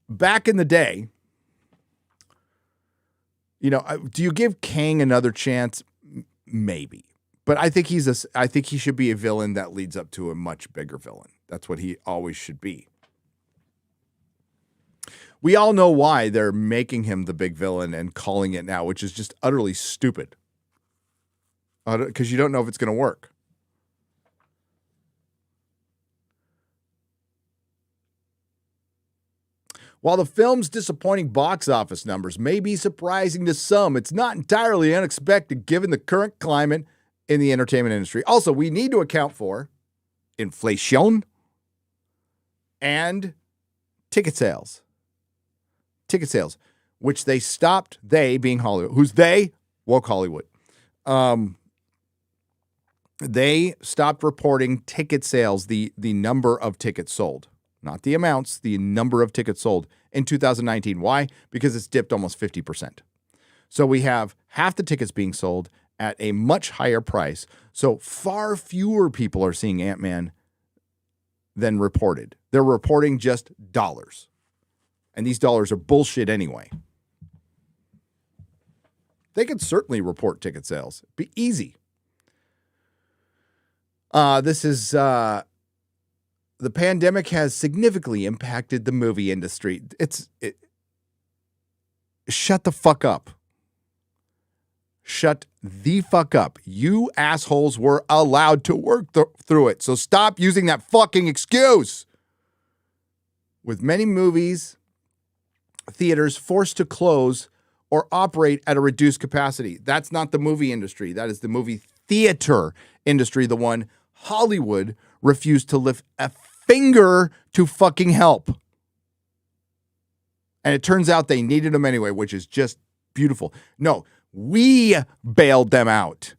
Back in the day, do you give Kang another chance? Maybe, but I think he should be a villain that leads up to a much bigger villain. That's what he always should be. We all know why they're making him the big villain and calling it now, which is just utterly stupid. Because you don't know if it's going to work. While the film's disappointing box office numbers may be surprising to some, it's not entirely unexpected given the current climate in the entertainment industry. Also, we need to account for inflation and ticket sales. Ticket sales, which they stopped, they being Hollywood. Who's they? Woke Hollywood. They stopped reporting ticket sales, the number of tickets sold. Not the amounts, the number of tickets sold in 2019. Why? Because it's dipped almost 50%. So we have half the tickets being sold at a much higher price. So far fewer people are seeing Ant-Man than reported. They're reporting just dollars. And these dollars are bullshit anyway. They could certainly report ticket sales. It'd be easy. This is... The pandemic has significantly impacted the movie industry. Shut the fuck up. Shut the fuck up. You assholes were allowed to work through it. So stop using that fucking excuse. With many movies, theaters forced to close or operate at a reduced capacity. That's not the movie industry. That is the movie theater industry, the one Hollywood refused to lift a finger to fucking help. And it turns out they needed them anyway, which is just beautiful. No, we bailed them out.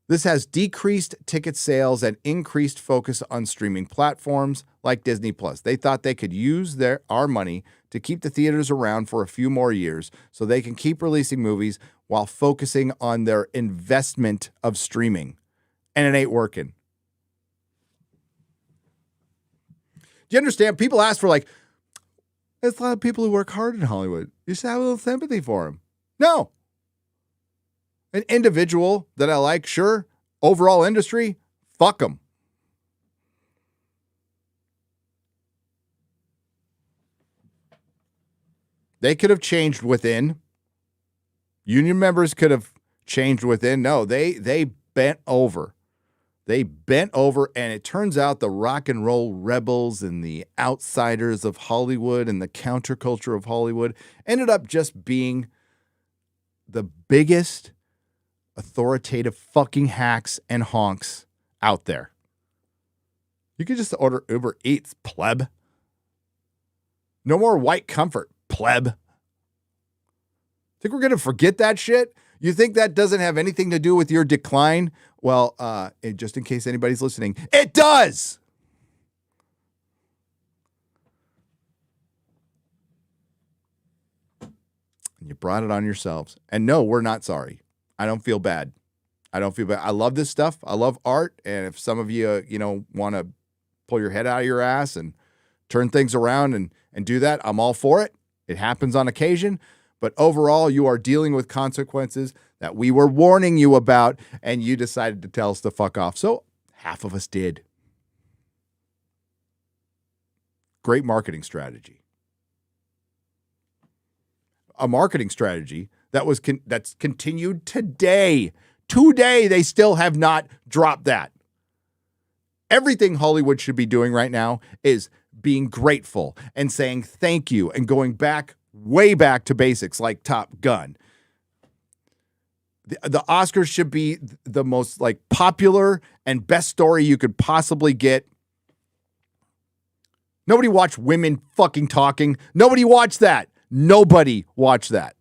This has decreased ticket sales and increased focus on streaming platforms like Disney Plus. They thought they could use our money to keep the theaters around for a few more years so they can keep releasing movies while focusing on their investment of streaming. And it ain't working. Do you understand? People ask for there's a lot of people who work hard in Hollywood. You should have a little sympathy for them. No. An individual that I like, sure. Overall industry, fuck them. They could have changed within. Union members could have changed within. No, they bent over. They bent over, and it turns out the rock and roll rebels and the outsiders of Hollywood and the counterculture of Hollywood ended up just being the biggest authoritative fucking hacks and honks out there. You could just order Uber Eats, pleb. No more white comfort, pleb. Think we're going to forget that shit? You think that doesn't have anything to do with your decline? Well, just in case anybody's listening, it does. And you brought it on yourselves. And no, we're not sorry. I don't feel bad. I don't feel bad. I love this stuff. I love art. And if some of you, want to pull your head out of your ass and turn things around and do that, I'm all for it. It happens on occasion. But overall, you are dealing with consequences that we were warning you about, and you decided to tell us to fuck off. So half of us did. Great marketing strategy. A marketing strategy that's continued today. Today, they still have not dropped that. Everything Hollywood should be doing right now is being grateful and saying thank you and going back, way back to basics like Top Gun. The Oscars should be the most popular and best story you could possibly get. Nobody watched women fucking talking. Nobody watched that. Nobody watched that.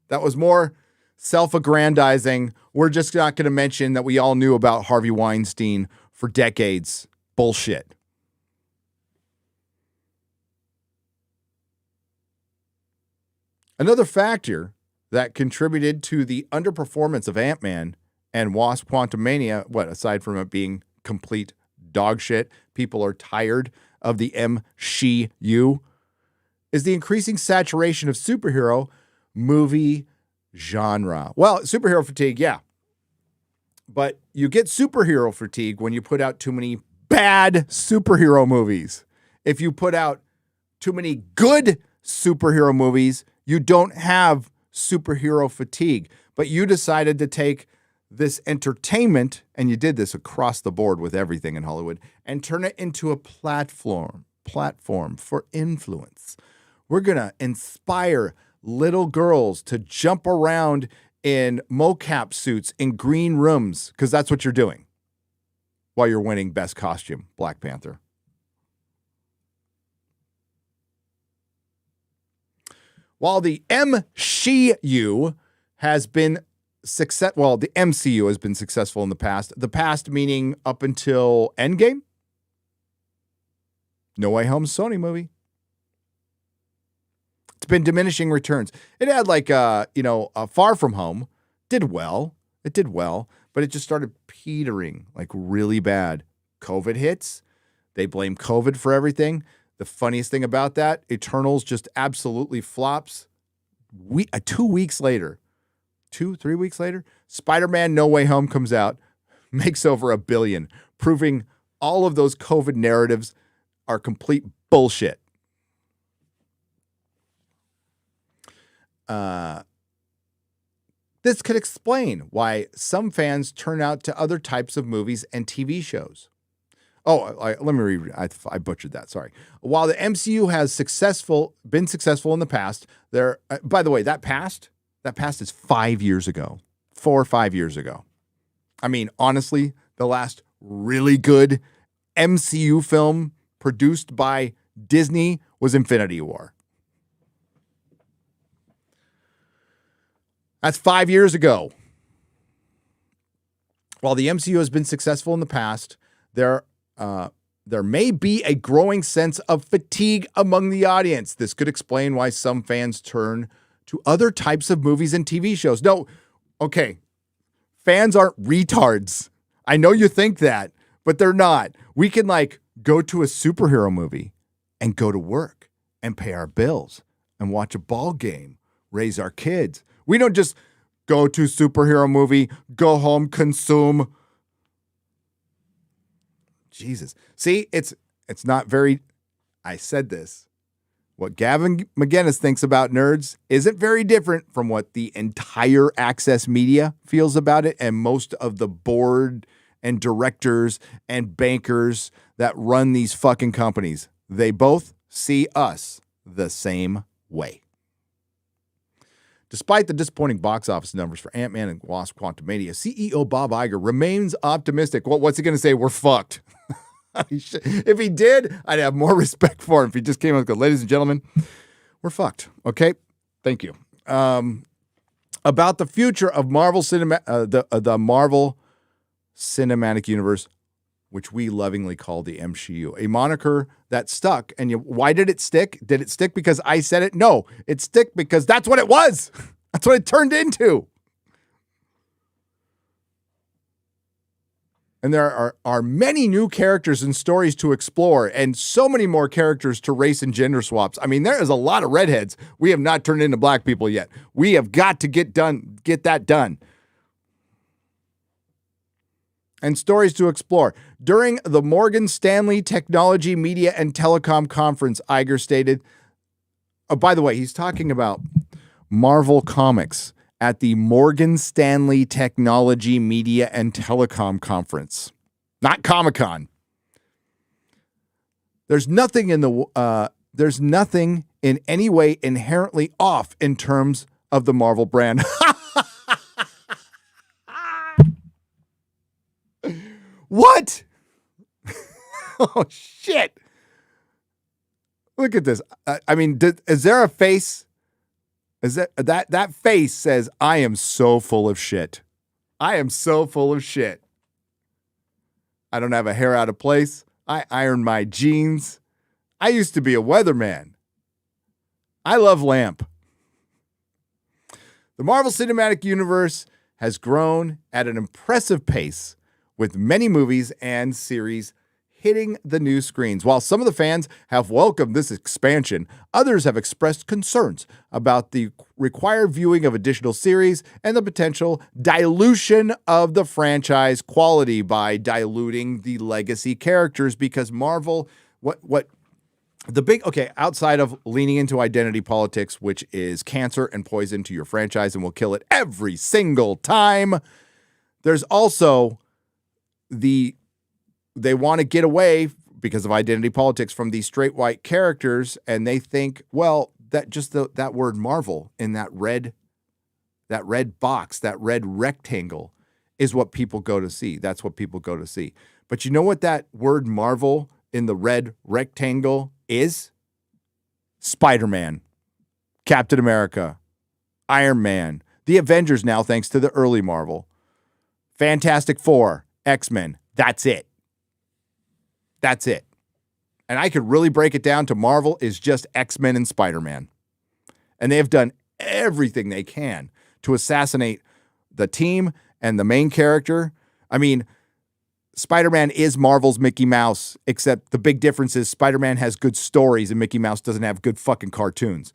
That was more self-aggrandizing. We're just not going to mention that we all knew about Harvey Weinstein for decades. Bullshit. Another factor that contributed to the underperformance of Ant-Man and Wasp: Quantumania, aside from it being complete dog shit, people are tired of the MCU, is the increasing saturation of superhero movie genre. Well, superhero fatigue, yeah. But you get superhero fatigue when you put out too many bad superhero movies. If you put out too many good superhero movies, you don't have superhero fatigue. But you decided to take this entertainment, and you did this across the board with everything in Hollywood, and turn it into a platform for influence. We're going to inspire little girls to jump around in mocap suits in green rooms, because that's what you're doing while you're winning Best Costume, Black Panther. While the MCU has been the MCU has been successful in the past meaning up until Endgame. No Way Home's Sony movie. It's been diminishing returns. It had Far From Home did well. It did well, but it just started petering really bad. COVID hits. They blame COVID for everything. The funniest thing about that, Eternals just absolutely flops. 3 weeks later, Spider-Man No Way Home comes out, makes over $1 billion, proving all of those COVID narratives are complete bullshit. This could explain why some fans turn out to other types of movies and TV shows. Let me read. I butchered that. Sorry. While the MCU has been successful in the past, by the way, that past is 5 years ago, 4 or 5 years ago. I mean, honestly, the last really good MCU film produced by Disney was Infinity War. That's 5 years ago. While the MCU has been successful in the past, there may be a growing sense of fatigue among the audience. This could explain why some fans turn to other types of movies and TV shows. No, okay, fans aren't retards. I know you think that, but they're not. We can go to a superhero movie and go to work and pay our bills and watch a ball game, raise our kids. We don't just go to superhero movie, go home, consume. Jesus. See, it's not very, I said this. What Gavin McInnes thinks about nerds isn't very different from what the entire Access media feels about it, and most of the board and directors and bankers that run these fucking companies. They both see us the same way. Despite the disappointing box office numbers for Ant-Man and Wasp: Quantumania, CEO Bob Iger remains optimistic. What's he going to say? We're fucked. If he did, I'd have more respect for him. If he just came out and go, ladies and gentlemen, we're fucked. Okay? Thank you. About the future of Marvel the Marvel Cinematic Universe, which we lovingly call the MCU, a moniker that stuck. And why did it stick? Did it stick because I said it? No, it stick because that's what it was. That's what it turned into. And there are many new characters and stories to explore, and so many more characters to race and gender swaps. I mean, there is a lot of redheads we have not turned into black people yet. We have got to get that done. And stories to explore. During the Morgan Stanley Technology, Media, and Telecom Conference, Iger stated, oh, by the way, he's talking about Marvel Comics at the Morgan Stanley Technology, Media, and Telecom Conference, not Comic-Con. There's nothing in any way inherently off in terms of the Marvel brand. What? Oh, shit. Look at this. I mean, is there a face? Is that face says, I am so full of shit. I am so full of shit. I don't have a hair out of place. I iron my jeans. I used to be a weatherman. I love lamp. The Marvel Cinematic Universe has grown at an impressive pace, with many movies and series hitting the new screens. While some of the fans have welcomed this expansion, others have expressed concerns about the required viewing of additional series and the potential dilution of the franchise quality by diluting the legacy characters, because Marvel, outside of leaning into identity politics, which is cancer and poison to your franchise and will kill it every single time, there's also they want to get away because of identity politics from these straight white characters, and they think, well, that word Marvel in that red box, that red rectangle, is what people go to see. That's what people go to see. But you know what that word Marvel in the red rectangle is? Spider-Man, Captain America, Iron Man, the Avengers now, thanks to the early Marvel, Fantastic Four, X-Men. That's it. That's it. And I could really break it down to Marvel is just X-Men and Spider-Man. And they have done everything they can to assassinate the team and the main character. I mean, Spider-Man is Marvel's Mickey Mouse, except the big difference is Spider-Man has good stories and Mickey Mouse doesn't have good fucking cartoons.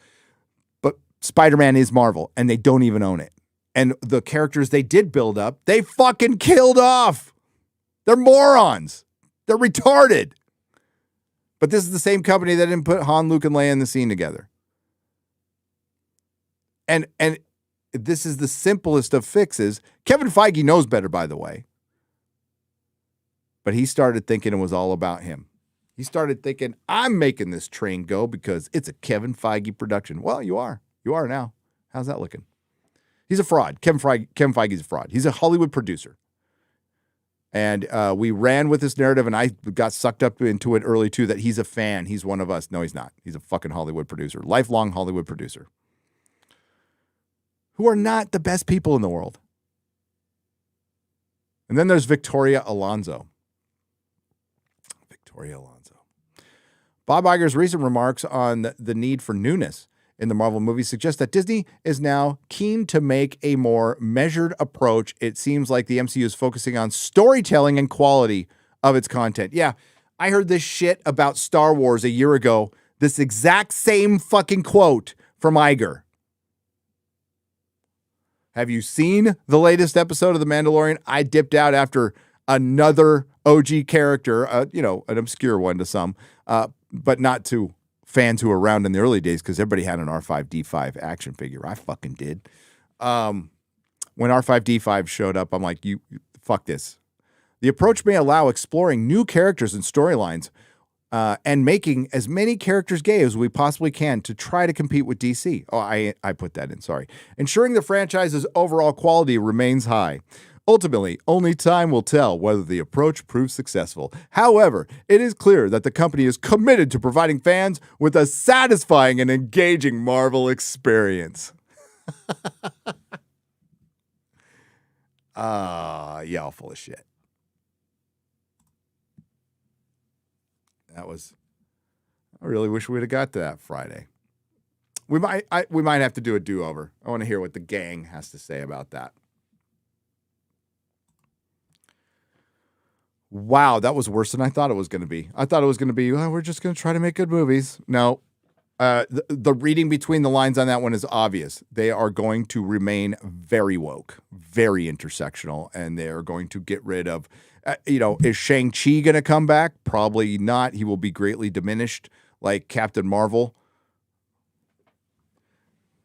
But Spider-Man is Marvel, and they don't even own it. And the characters they did build up, they fucking killed off. They're morons. They're retarded. But this is the same company that didn't put Han, Luke, and Leia in the scene together. And this is the simplest of fixes. Kevin Feige knows better, by the way. But he started thinking it was all about him. He started thinking, I'm making this train go because it's a Kevin Feige production. Well, you are. You are now. How's that looking? He's a fraud. Kevin Feige's a fraud. He's a Hollywood producer. And we ran with this narrative, and I got sucked up into it early, too, that he's a fan. He's one of us. No, he's not. He's a fucking Hollywood producer. Lifelong Hollywood producer. Who are not the best people in the world. And then there's Victoria Alonso. Bob Iger's recent remarks on the need for newness in the Marvel movies suggest that Disney is now keen to make a more measured approach. It seems like the MCU is focusing on storytelling and quality of its content. Yeah, I heard this shit about Star Wars a year ago. This exact same fucking quote from Iger. Have you seen the latest episode of The Mandalorian? I dipped out after another OG character, an obscure one to some, but not to fans who were around in the early days, because everybody had an R5-D5 action figure. I fucking did. When R5-D5 showed up, I'm like, you fuck this. The approach may allow exploring new characters and storylines and making as many characters gay as we possibly can to try to compete with DC. Oh, I put that in, sorry. Ensuring the franchise's overall quality remains high. Ultimately, only time will tell whether the approach proves successful. However, it is clear that the company is committed to providing fans with a satisfying and engaging Marvel experience. Y'all full of shit. I really wish we'd have got to that Friday. We might have to do a do-over. I want to hear what the gang has to say about that. Wow, that was worse than I thought it was going to be. I thought it was going to be, we're just going to try to make good movies. No, the reading between the lines on that one is obvious. They are going to remain very woke, very intersectional, and they are going to get rid of, is Shang-Chi going to come back? Probably not. He will be greatly diminished like Captain Marvel.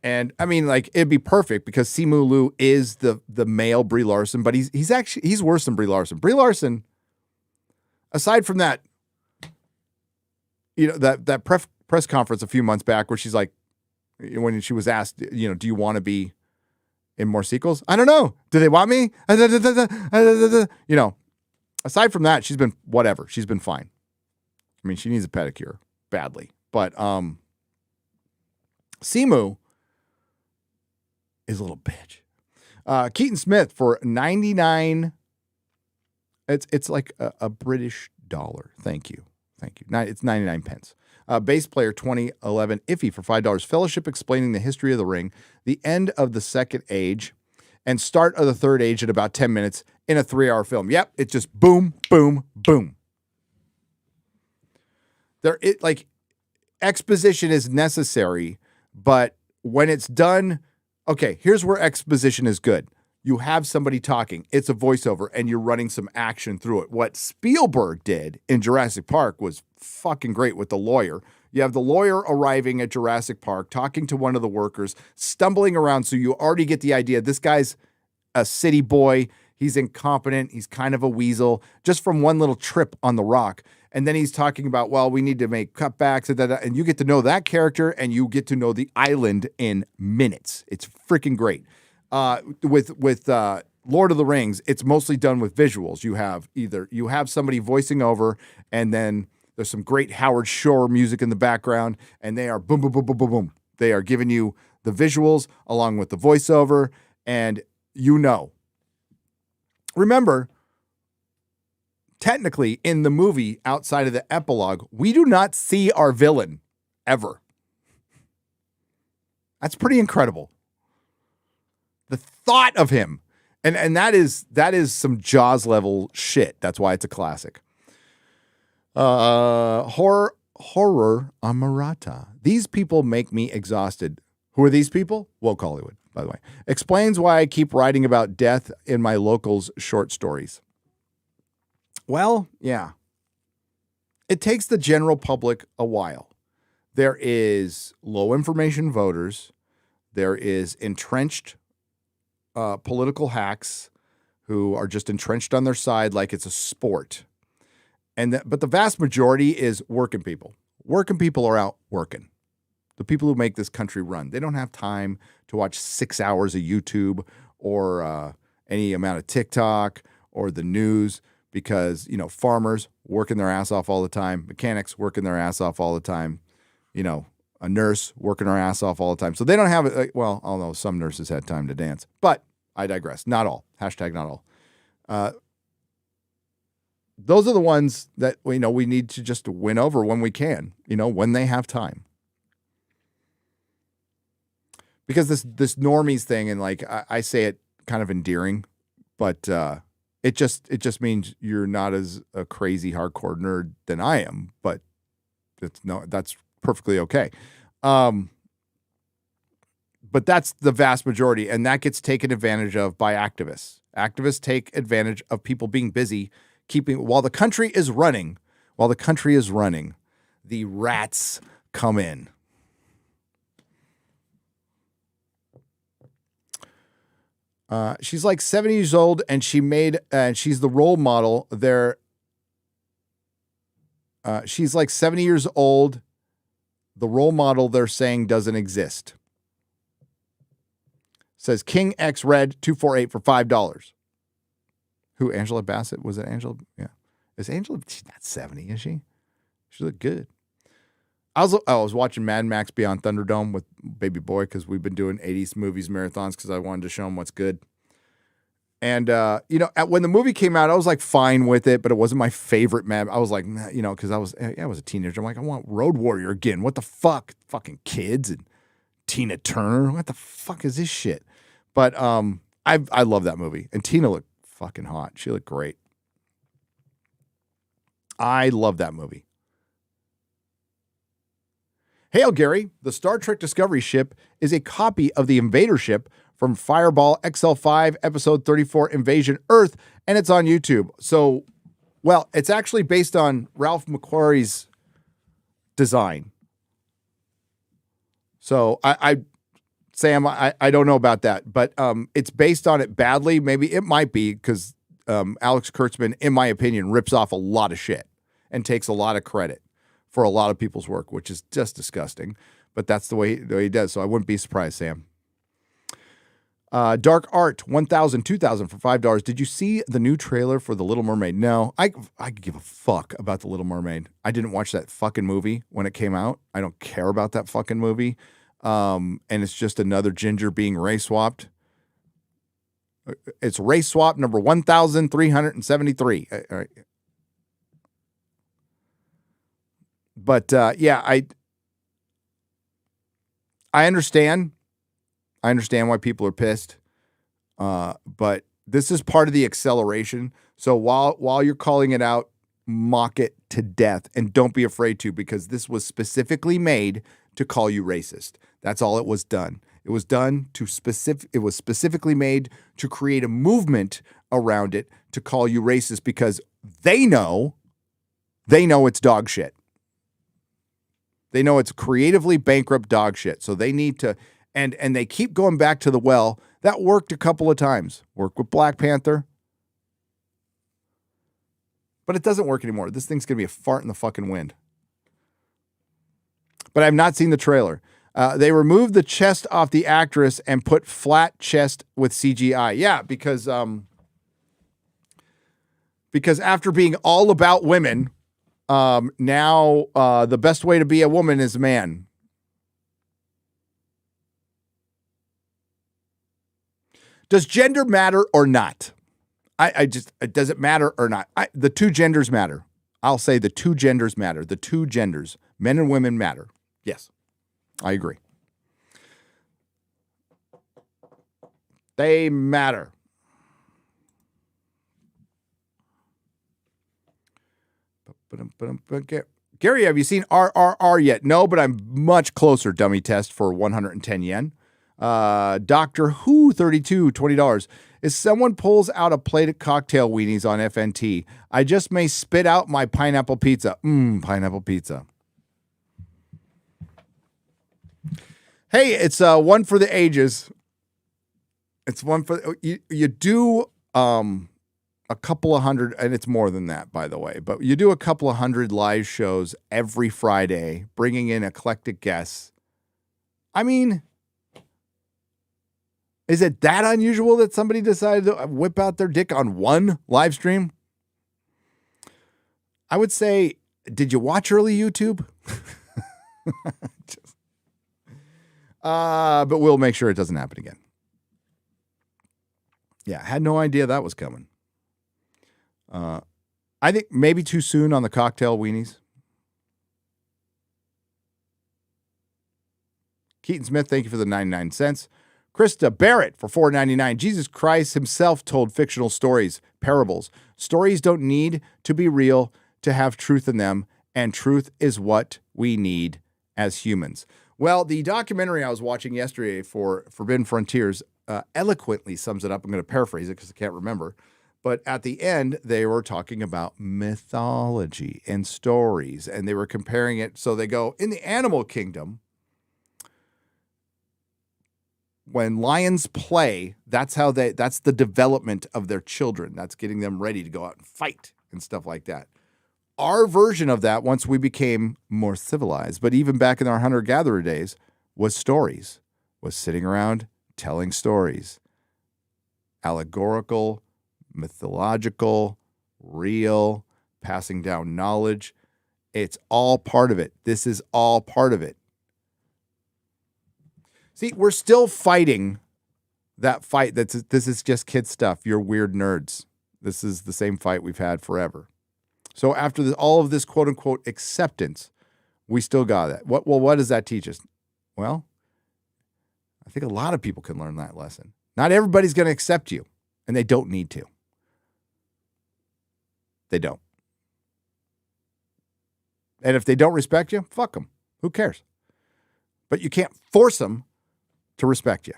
And I mean, like, it'd be perfect because Simu Liu is the male Brie Larson, but he's worse than Brie Larson. Brie Larson, aside from that, that press conference a few months back where she's like, when she was asked, do you want to be in more sequels? I don't know. Do they want me? Aside from that, she's been whatever. She's been fine. I mean, she needs a pedicure badly, but Simu is a little bitch. Keaton Smith for 99. It's like a British dollar. Thank you. It's 99 pence. Bass player 2011 Iffy for $5. Fellowship explaining the history of the ring, the end of the second age, and start of the third age at about 10 minutes in a 3-hour film. Yep, it's just boom, boom, boom. Exposition is necessary, but when it's done, okay, here's where exposition is good. You have somebody talking, it's a voiceover, and you're running some action through it. What Spielberg did in Jurassic Park was fucking great with the lawyer. You have the lawyer arriving at Jurassic Park, talking to one of the workers, stumbling around, so you already get the idea. This guy's a city boy. He's incompetent. He's kind of a weasel, just from one little trip on the rock. And then he's talking about, well, we need to make cutbacks, and you get to know that character, and you get to know the island in minutes. It's freaking great. With Lord of the Rings, it's mostly done with visuals. You have somebody voicing over, and then there's some great Howard Shore music in the background, and they are boom, boom, boom, boom, boom, boom. They are giving you the visuals along with the voiceover, and remember, technically in the movie, outside of the epilogue, we do not see our villain ever. That's pretty incredible. The thought of him, and that is some Jaws level shit. That's why it's a classic. Horror Amarata. These people make me exhausted. Who are these people? Woke Hollywood, by the way. Explains why I keep writing about death in my locals' short stories. Well, yeah. It takes the general public a while. There is low information voters. There is entrenched political hacks who are just entrenched on their side like it's a sport. But the vast majority is working people. Working people are out working. The people who make this country run. They don't have time to watch 6 hours of YouTube or any amount of TikTok or the news because, farmers working their ass off all the time, mechanics working their ass off all the time, a nurse working her ass off all the time. So they don't have it. Well, although some nurses had time to dance, but I digress. Not all. Hashtag not all. Those are the ones that we need to just win over when we can, when they have time. Because this normies thing, and I say it kind of endearing, but it just means you're not as a crazy hardcore nerd than I am, but that's perfectly okay. But that's the vast majority, and that gets taken advantage of by activists. Activists take advantage of people being busy, while the country is running, the rats come in. She's like 70 years old, and she's the role model there. She's like 70 years old. The role model they're saying doesn't exist. Says King X Red 248 for $5. Who, Angela Bassett? Was it Angela? Yeah. Is Angela, she's not 70, is she? She looked good. I was watching Mad Max Beyond Thunderdome with baby boy because we've been doing 80s movies marathons because I wanted to show him what's good. And, when the movie came out, I was like fine with it, but it wasn't my favorite Mad. I was like, because I was a teenager. I'm like, I want Road Warrior again. What the fuck? Fucking kids and Tina Turner. What the fuck is this shit? But I love that movie. And Tina looked fucking hot. She looked great. I love that movie. Hail, Gary. The Star Trek Discovery ship is a copy of the Invader ship from Fireball XL5 Episode 34 Invasion Earth, and it's on YouTube. So, well, it's actually based on Ralph McQuarrie's design. So, Sam, I don't know about that, but it's based on it badly. Maybe it might be because Alex Kurtzman, in my opinion, rips off a lot of shit and takes a lot of credit for a lot of people's work, which is just disgusting. But that's the way he does. So I wouldn't be surprised, Sam. Dark Art 1000 2000 for $5. Did you see the new trailer for The Little Mermaid? No, I could give a fuck about The Little Mermaid. I didn't watch that fucking movie when it came out. I don't care about that fucking movie. And it's just another ginger being race swapped. It's race swap number 1373. All right. But yeah, I understand. I understand why people are pissed. But this is part of the acceleration. So while you're calling it out, mock it to death and don't be afraid to, because this was specifically made to call you racist. That's all it was done. It was done to it was specifically made to create a movement around it to call you racist because they know it's dog shit. They know it's creatively bankrupt dog shit. So they need to, and they keep going back to the well. That worked a couple of times. Worked with Black Panther. But it doesn't work anymore. This thing's going to be a fart in the fucking wind. But I've not seen the trailer. They removed the chest off the actress and put flat chest with CGI. Yeah, because after being all about women, now the best way to be a woman is a man. Does gender matter or not? Does it matter or not? The two genders matter. I'll say the two genders matter. The two genders, men and women, matter. Yes, I agree. They matter. Gary, have you seen RRR yet? No, but I'm much closer. Dummy test for 110 yen. Doctor Who 32, $20. If someone pulls out a plate of cocktail weenies on FNT, I just may spit out my pineapple pizza. Pineapple pizza. Hey, it's one for the ages. It's one for you do a couple of hundred, and it's more than that, by the way, but you do a couple of hundred live shows every Friday, bringing in eclectic guests. I mean, is it that unusual that somebody decided to whip out their dick on one live stream? I would say, did you watch early YouTube? But we'll make sure it doesn't happen again. Yeah, I had no idea that was coming. I think maybe too soon on the cocktail weenies. Keaton Smith, thank you for the 99 cents. Krista Barrett for $4.99. Jesus Christ himself told fictional stories, parables. Stories don't need to be real to have truth in them, and truth is what we need as humans. Well, the documentary I was watching yesterday for Forbidden Frontiers eloquently sums it up. I'm going to paraphrase it because I can't remember. But at the end, they were talking about mythology and stories, and they were comparing it. So they go, in the animal kingdom, when lions play, that's the development of their children. That's getting them ready to go out and fight and stuff like that. Our version of that, once we became more civilized, but even back in our hunter-gatherer days, was stories, was sitting around telling stories, allegorical, mythological, real, passing down knowledge. It's all part of it. This is all part of it. See, we're still fighting that fight. This is just kid stuff. You're weird nerds. This is the same fight we've had forever. So after all of this quote unquote acceptance, we still got that. What does that teach us? Well, I think a lot of people can learn that lesson. Not everybody's going to accept you, and they don't need to. They don't. And if they don't respect you, fuck them. Who cares? But you can't force them to respect you.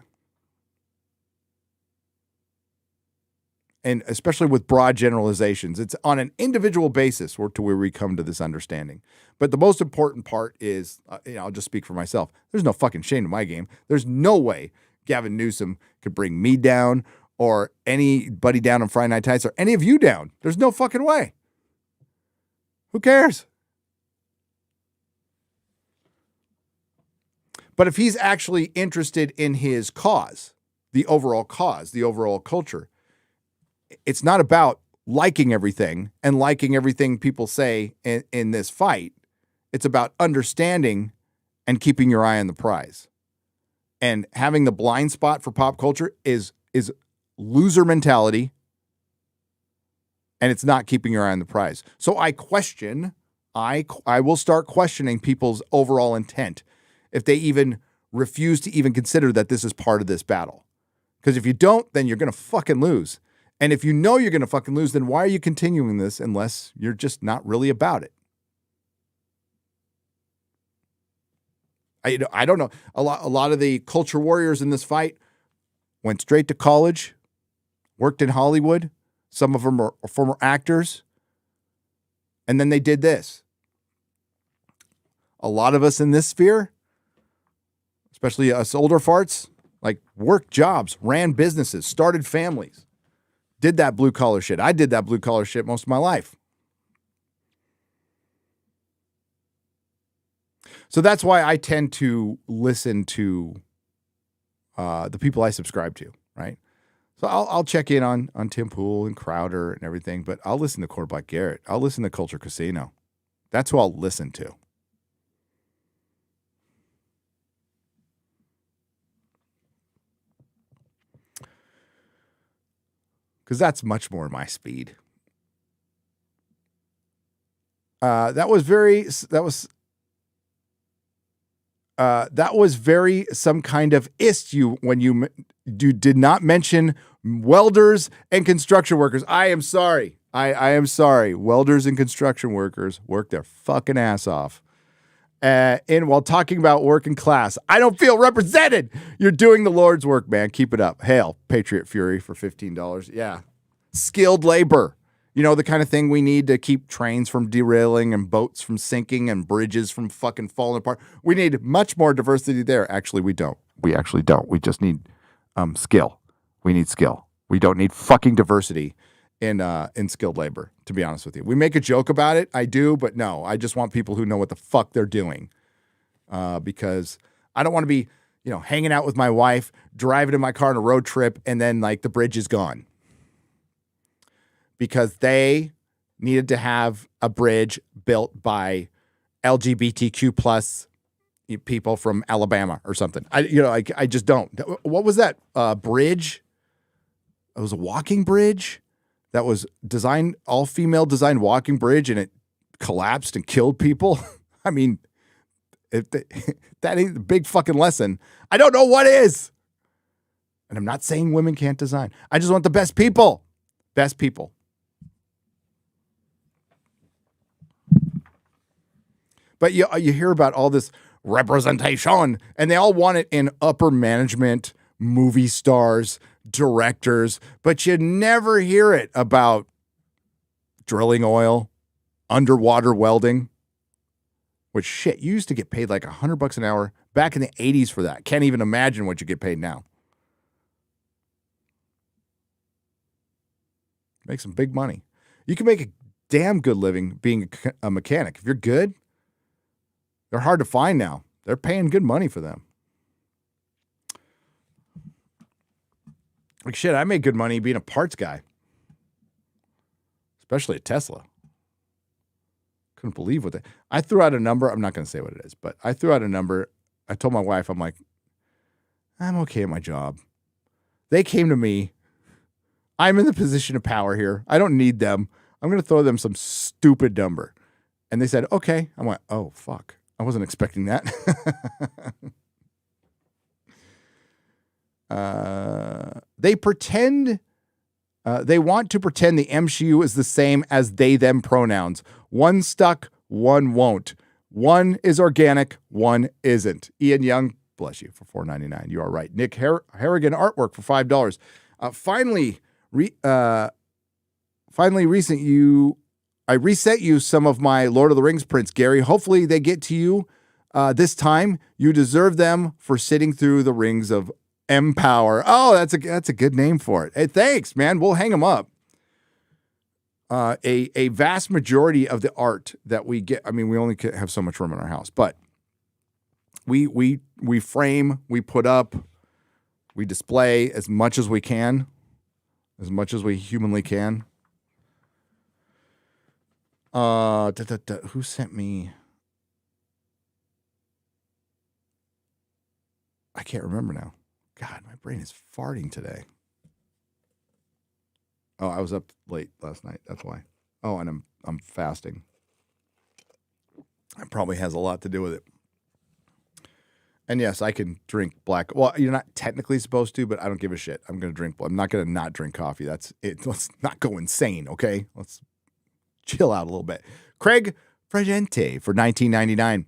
And especially with broad generalizations, it's on an individual basis to where we come to this understanding. But the most important part is, I'll just speak for myself. There's no fucking shame in my game. There's no way Gavin Newsom could bring me down or anybody down on Friday Night Tights or any of you down. There's no fucking way. Who cares? But if he's actually interested in his cause, the overall culture, it's not about liking everything and liking everything people say in this fight. It's about understanding and keeping your eye on the prize. And having the blind spot for pop culture is loser mentality, and it's not keeping your eye on the prize. So I will start questioning people's overall intent if they even refuse to even consider that this is part of this battle. Because if you don't, then you're going to fucking lose. And if you know you're going to fucking lose, then why are you continuing this unless you're just not really about it? I don't know. A lot of the culture warriors in this fight went straight to college, worked in Hollywood. Some of them are former actors. And then they did this. A lot of us in this sphere, especially us older farts, like worked jobs, ran businesses, started families, did that blue collar shit. I did that blue collar shit most of my life. So that's why I tend to listen to the people I subscribe to, right? So I'll check in on Tim Pool and Crowder and everything, but I'll listen to Quarterback Garrett. I'll listen to Culture Casino. That's who I'll listen to. Because that's much more my speed. That was very some kind of when you did not mention welders and construction workers. I am sorry. I am sorry. Welders and construction workers work their fucking ass off. And while talking about working class, I don't feel represented. You're doing the Lord's work, man. Keep it up. Hail, Patriot Fury for $15. Yeah. Skilled labor. You know, the kind of thing we need to keep trains from derailing and boats from sinking and bridges from fucking falling apart. We need much more diversity there. Actually, we don't. We actually don't. We just need skill. We need skill. We don't need fucking diversity in skilled labor, to be honest with you. We make a joke about it. I do, but no. I just want people who know what the fuck they're doing. Because I don't want to be, hanging out with my wife, driving in my car on a road trip, and then like the bridge is gone. Because they needed to have a bridge built by LGBTQ plus people from Alabama or something. I just don't. What was that bridge? It was a walking bridge that was designed, all female designed walking bridge, and it collapsed and killed people. I mean, if that ain't the big fucking lesson, I don't know what is. And I'm not saying women can't design. I just want the best people. Best people. But you hear about all this representation, and they all want it in upper management, movie stars, directors, but you never hear it about drilling oil, underwater welding, which shit, you used to get paid like $100 an hour back in the 80s for that. Can't even imagine what you get paid now. Make some big money. You can make a damn good living being a mechanic. If you're good, they're hard to find now. They're paying good money for them. Like shit, I made good money being a parts guy. especially a Tesla. Couldn't believe what I threw out a number. I'm not going to say what it is, but I threw out a number. I told my wife, I'm like, I'm okay at my job. They came to me. I'm in the position of power here. I don't need them. I'm going to throw them some stupid number. And they said, okay. I went, oh, fuck. I wasn't expecting that. They pretend, they want to pretend the MCU is the same as they, them pronouns. One stuck, one won't. One is organic, one isn't. Ian Young, bless you, for $4.99. You are right. Nick Harrigan artwork for $5. Finally, I reset you some of my Lord of the Rings prints, Gary. Hopefully they get to you this time. You deserve them for sitting through the rings of Empower. Oh, that's a good name for it. Hey, thanks, man. We'll hang them up. A vast majority of the art that we get, I mean, we only have so much room in our house, but we frame, we put up, we display as much as we can, as much as we humanly can. Who sent me? I can't remember now. God, my brain is farting today. Oh, I was up late last night. That's why. Oh, and I'm fasting. That probably has a lot to do with it. And yes, I can drink black. Well, you're not technically supposed to, but I don't give a shit. I'm going to drink. I'm not going to not drink coffee. That's it. Let's not go insane, okay? Let's chill out a little bit. Craig Fregente for $19.99.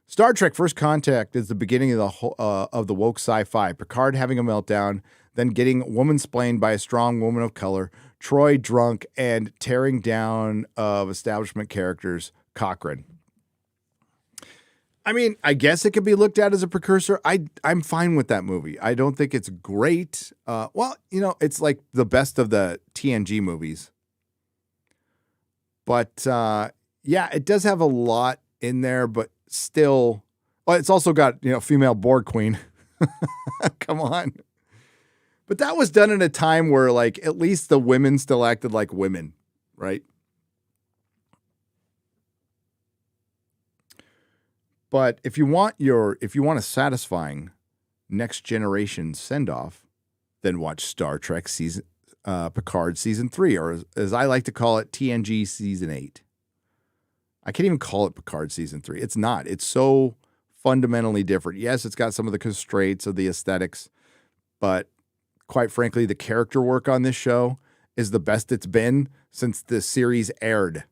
Star Trek First Contact is the beginning of the woke sci-fi. Picard having a meltdown, then getting woman-splained by a strong woman of color, Troy drunk, and tearing down of establishment characters, Cochrane. I mean, I guess it could be looked at as a precursor. I'm fine with that movie. I don't think it's great. Well, you know, it's like the best of the TNG movies. But, yeah, it does have a lot in there, but still, well, it's also got, you know, female Borg queen. Come on. But that was done in a time where, like, at least the women still acted like women, right? But if you want a satisfying next generation send off, then watch Star Trek Picard season 3, or as I like to call it, TNG season 8. I can't even call it Picard season 3. It's not. It's so fundamentally different. Yes, it's got some of the constraints of the aesthetics, but quite frankly, the character work on this show is the best it's been since the series aired.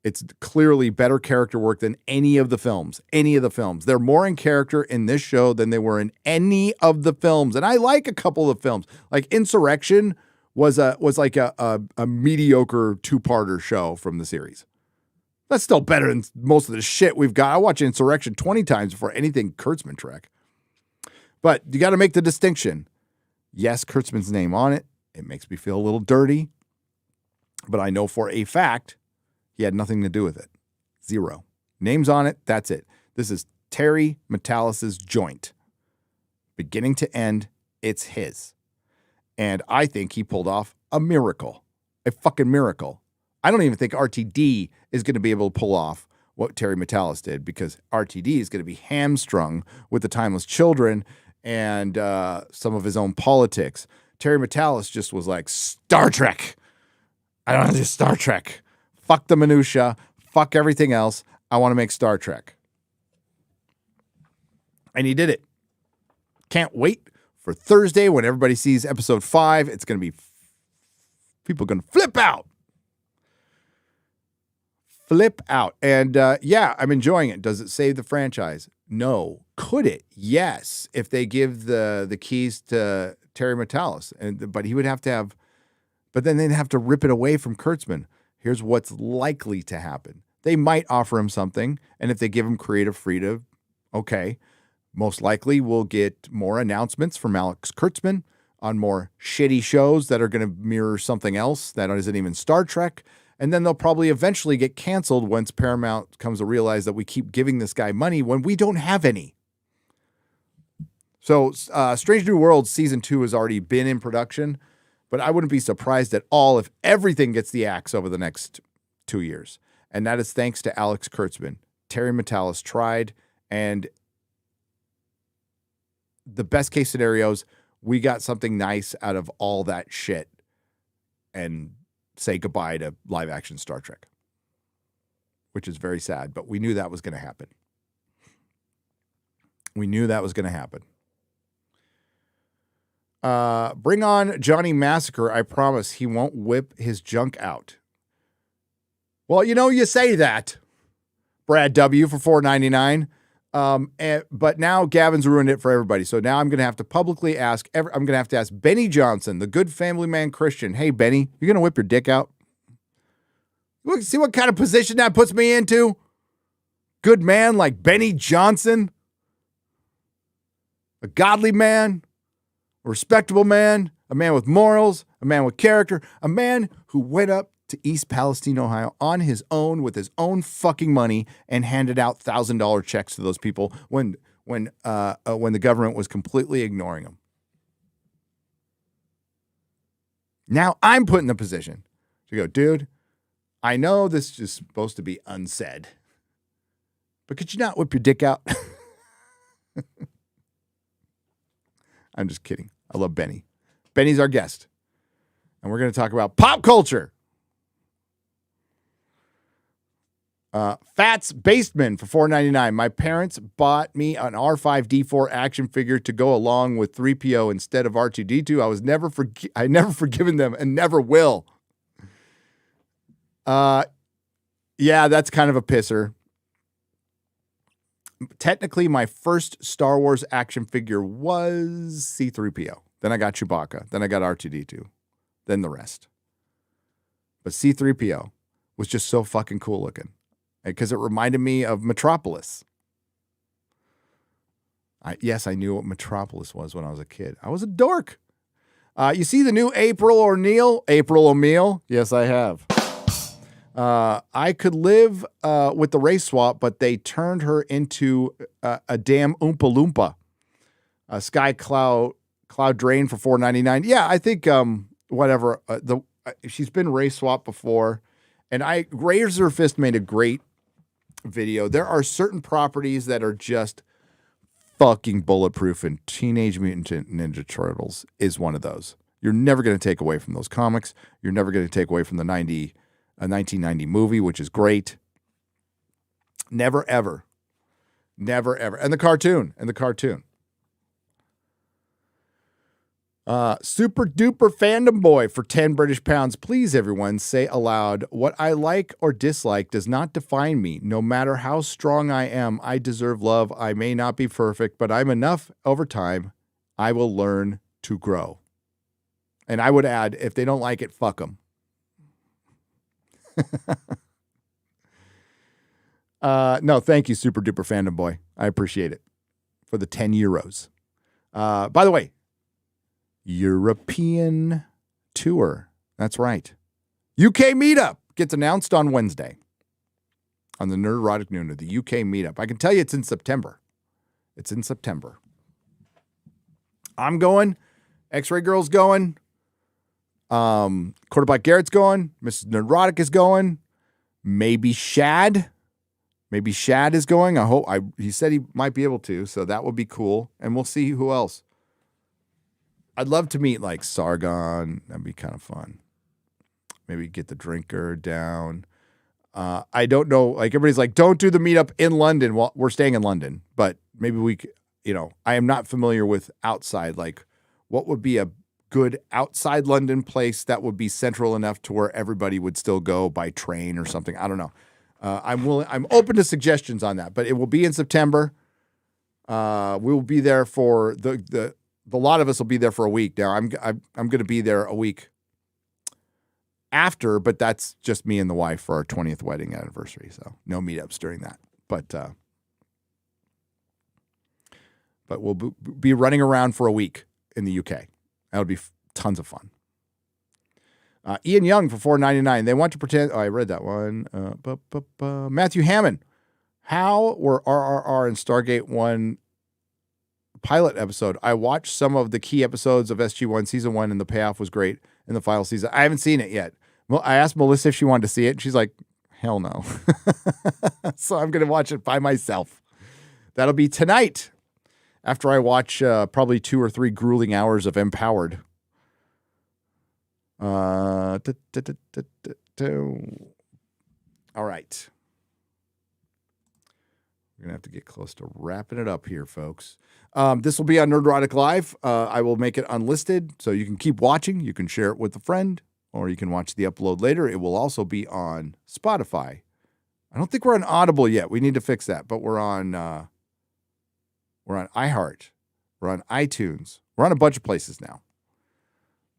It's clearly better character work than any of the films. Any of the films. They're more in character in this show than they were in any of the films. And I like a couple of films. Like Insurrection was like a mediocre two-parter show from the series. That's still better than most of the shit we've got. I watch Insurrection 20 times before anything Kurtzman Trek. But you got to make the distinction. Yes, Kurtzman's name on it. It makes me feel a little dirty. But I know for a fact he had nothing to do with it. Zero. Name's on it. That's it. This is Terry Metalis' joint. Beginning to end, it's his. And I think he pulled off a miracle. A fucking miracle. I don't even think RTD is going to be able to pull off what Terry Metalis did, because RTD is going to be hamstrung with the Timeless Children and some of his own politics. Terry Metalis just was like, Star Trek. I don't want to do Star Trek. Fuck the minutia. Fuck everything else. I want to make Star Trek. And he did it. Can't wait for Thursday when everybody sees episode 5. It's going to be, people are going to flip out. Flip out. And yeah, I'm enjoying it. Does it save the franchise? No. Could it? Yes. If they give the keys to Terry Metalis. But he would have to have, but then they'd have to rip it away from Kurtzman. Here's what's likely to happen. They might offer him something, and if they give him creative freedom, okay. Most likely we'll get more announcements from Alex Kurtzman on more shitty shows that are going to mirror something else that isn't even Star Trek. And then they'll probably eventually get canceled once Paramount comes to realize that we keep giving this guy money when we don't have any. So Strange New Worlds Season 2 has already been in production. But I wouldn't be surprised at all if everything gets the axe over the next 2 years. And that is thanks to Alex Kurtzman. Terry Metalis tried, and the best case scenarios, we got something nice out of all that shit and say goodbye to live action Star Trek, which is very sad, but we knew that was going to happen. We knew that was going to happen. Bring on Johnny Massacre. I promise he won't whip his junk out. Well, you say that, Brad W. for $4.99. But now Gavin's ruined it for everybody. So now I'm going to have to publicly ask, I'm going to have to ask Benny Johnson, the good family man Christian. Hey, Benny, you going to whip your dick out? Look, see what kind of position that puts me into? Good man like Benny Johnson. A godly man. A respectable man. A man with morals. A man with character. A man who went up to East Palestine, Ohio on his own with his own fucking money and handed out $1,000 checks to those people when the government was completely ignoring them. Now I'm put in the position to go, dude, I know this is supposed to be unsaid, but could you not whip your dick out? I'm just kidding. I love Benny. Benny's our guest. And we're going to talk about pop culture. Fats Baseman for $4.99. My parents bought me an R5D4 action figure to go along with 3PO instead of R2D2. I never forgiven them and never will. Yeah, that's kind of a pisser. Technically, my first Star Wars action figure was C-3PO. Then I got Chewbacca. Then I got R2D2. Then the rest. But C-3PO was just so fucking cool looking. Because it reminded me of Metropolis. Yes, I knew what Metropolis was when I was a kid. I was a dork. You see the new April O'Neil? April O'Neil? Yes, I have. I could live with the race swap, but they turned her into a damn Oompa Loompa. Sky Cloud Drain for $4.99. Yeah, I think whatever. She's been race swapped before, and Razor Fist made a great video. There are certain properties that are just fucking bulletproof, and Teenage Mutant Ninja Turtles is one of those. You're never going to take away from those comics. You're never going to take away from the 1990 movie, which is great. Never, ever. Never, ever. And the cartoon. Super duper fandom boy for 10 British pounds. Please, everyone, say aloud, what I like or dislike does not define me. No matter how strong I am, I deserve love. I may not be perfect, but I'm enough over time. I will learn to grow. And I would add, if they don't like it, fuck them. No, thank you, super duper fandom boy. I appreciate it for the 10 euros. By the way, European tour. That's right. UK meetup gets announced on Wednesday on the Nerdrotic Nooner, the UK meetup. I can tell you it's in September. I'm going. X-Ray Girl's going. Quarterback Garrett's going. Mrs. Nerdrotic is going. Maybe Shad is going. He said he might be able to, so that would be cool. And we'll see who else. I'd love to meet like Sargon. That'd be kind of fun. Maybe get the drinker down. I don't know. Like everybody's like, don't do the meetup in London. Well, we're staying in London, but maybe we could, I am not familiar with outside. Like what would be a good outside London place that would be central enough to where everybody would still go by train or something. I don't know. I'm open to suggestions on that, but it will be in September. We will be there for the lot of us will be there for a week. Now I'm going to be there a week after, but that's just me and the wife for our 20th wedding anniversary. So no meetups during that, but we'll be running around for a week in the UK. That would be tons of fun. Ian Young for $4.99. They want to pretend. Oh, I read that one. Matthew Hammond. How were RRR and Stargate 1 pilot episode? I watched some of the key episodes of SG1 season 1, and the payoff was great. in the final season. I haven't seen it yet. Well, I asked Melissa if she wanted to see it, and she's like, hell no. So I'm going to watch it by myself. That'll be tonight after I watch probably 2 or 3 grueling hours of Empowered. All right. We're going to have to get close to wrapping it up here, folks. This will be on Nerdrotic Live. I will make it unlisted, so you can keep watching. You can share it with a friend, or you can watch the upload later. It will also be on Spotify. I don't think we're on Audible yet. We need to fix that, but we're on iHeart. We're on iTunes. We're on a bunch of places now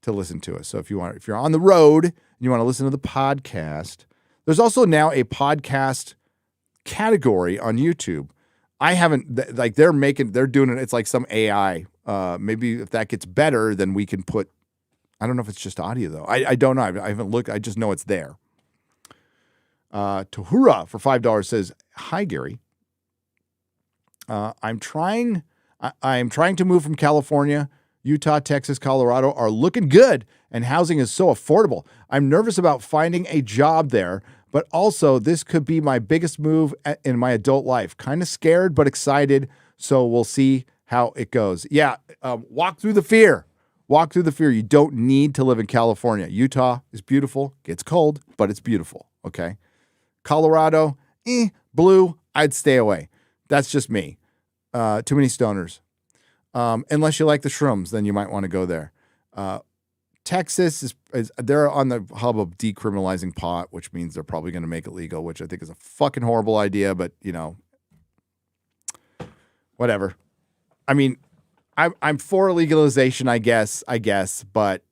to listen to us. So if you're on the road and you want to listen to the podcast, there's also now a podcast category on YouTube. I haven't, they're doing it. It's like some AI. Maybe if that gets better, then we can put, I don't know if it's just audio though. I don't know. I haven't looked. I just know it's there. Tahura for $5 says, hi, Gary. I'm trying to move from California. Utah, Texas, Colorado are looking good, and housing is so affordable. I'm nervous about finding a job there, but also this could be my biggest move in my adult life. Kind of scared, but excited, so we'll see how it goes. Yeah, walk through the fear. Walk through the fear. You don't need to live in California. Utah is beautiful. Gets cold, but it's beautiful, okay? Colorado, blue, I'd stay away. That's just me. Too many stoners. Unless you like the shrooms, then you might want to go there. Texas is they're on the hub of decriminalizing pot, which means they're probably going to make it legal, which I think is a fucking horrible idea, but whatever. I mean, I'm for legalization, I guess, but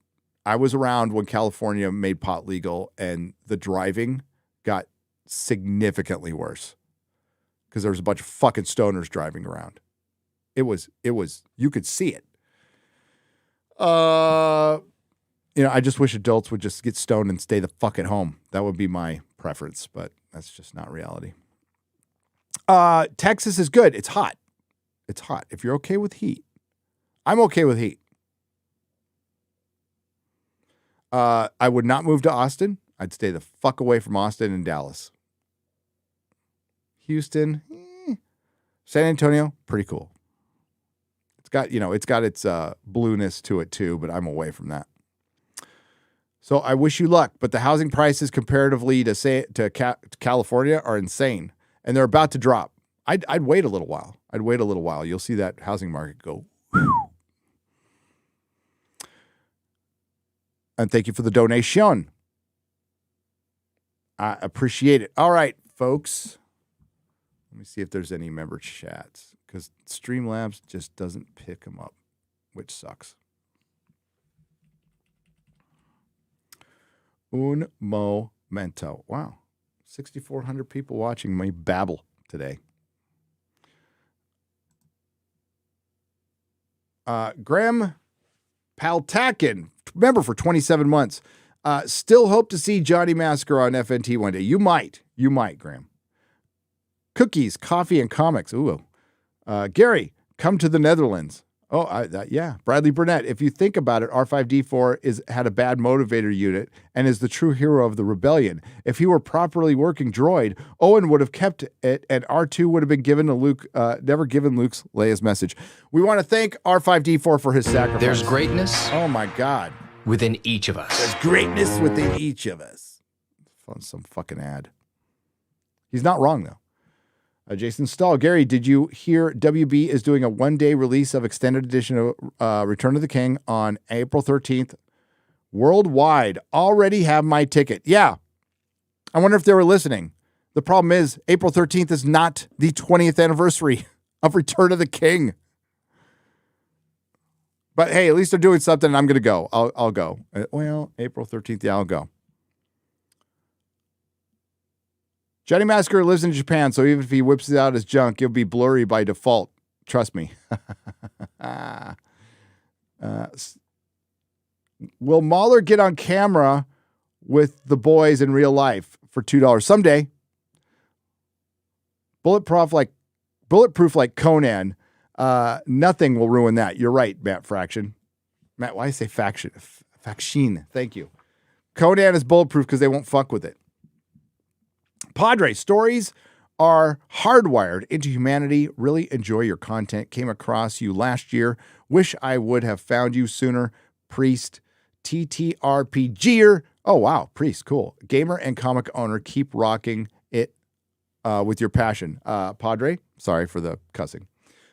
I was around when California made pot legal and the driving got significantly worse because there was a bunch of fucking stoners driving around. It was, you could see it. I just wish adults would just get stoned and stay the fuck at home. That would be my preference, but that's just not reality. Texas is good. It's hot. It's hot. If you're okay with heat, I'm okay with heat. I would not move to Austin. I'd stay the fuck away from Austin and Dallas. Houston, San Antonio, pretty cool. It's got its blueness to it too, but I'm away from that. So I wish you luck, but the housing prices comparatively to California are insane, and they're about to drop. I'd wait a little while. You'll see that housing market go. And thank you for the donation. I appreciate it. All right, folks. Let me see if there's any member chats, because Streamlabs just doesn't pick them up, which sucks. Un momento. Wow. 6,400 people watching me babble today. Graham Paltakin, member for 27 months. Still hope to see Johnny Massacre on FNT one day. You might, Graham. Cookies, coffee, and comics. Ooh. Gary, come to the Netherlands. Oh, yeah. Bradley Burnett. If you think about it, R5D4 had a bad motivator unit and is the true hero of the rebellion. If he were properly working droid, Owen would have kept it, and R2 would have been given to Luke, never given Luke's Leia's message. We want to thank R5D4 for his sacrifice. There's greatness. Oh my God. Within each of us. There's greatness within each of us. Some fucking ad. He's not wrong though. Jason Stahl. Gary, did you hear WB is doing a one-day release of extended edition of Return of the King on April 13th worldwide? Already have my ticket. Yeah. I wonder if they were listening. The problem is April 13th is not the 20th anniversary of Return of the King. But hey, at least they're doing something and I'm going to go. I'll go. Well, April 13th, yeah, I'll go. Johnny Massacre lives in Japan, so even if he whips it out as junk, it'll be blurry by default. Trust me. Will Mahler get on camera with the boys in real life for $2? Someday. Bulletproof like Conan. Nothing will ruin that. You're right, Matt Fraction. Matt, why do I say faction? Vaccine. Thank you. Conan is bulletproof because they won't fuck with it. Padre, stories are hardwired into humanity. Really enjoy your content. Came across you last year. Wish I would have found you sooner. Priest, TTRPGer. Oh, wow. Priest, cool. Gamer and comic owner. Keep rocking it with your passion. Padre, sorry for the cussing.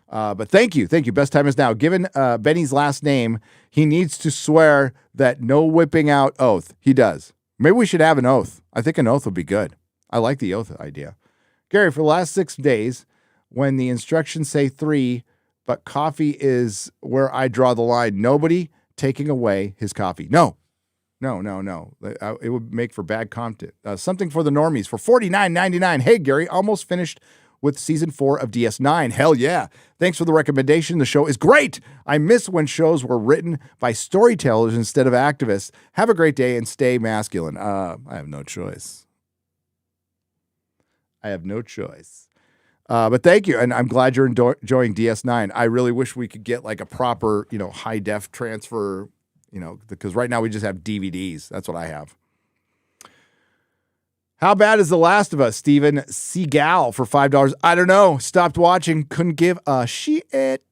But thank you. Thank you. Best time is now. Given Benny's last name, he needs to swear that no whipping out oath. He does. Maybe we should have an oath. I think an oath would be good. I like the oath idea. Gary, for the last 6 days, when the instructions say 3, but coffee is where I draw the line, nobody taking away his coffee. No. It would make for bad content. Something for the normies for $49.99. Hey, Gary, almost finished with season 4 of DS9. Hell yeah. Thanks for the recommendation. The show is great. I miss when shows were written by storytellers instead of activists. Have a great day and stay masculine. I have no choice. But thank you. And I'm glad you're enjoying DS9. I really wish we could get like a proper, high def transfer, because right now we just have DVDs. That's what I have. How bad is The Last of Us? Steven Seagal for $5. I don't know. Stopped watching. Couldn't give a shit.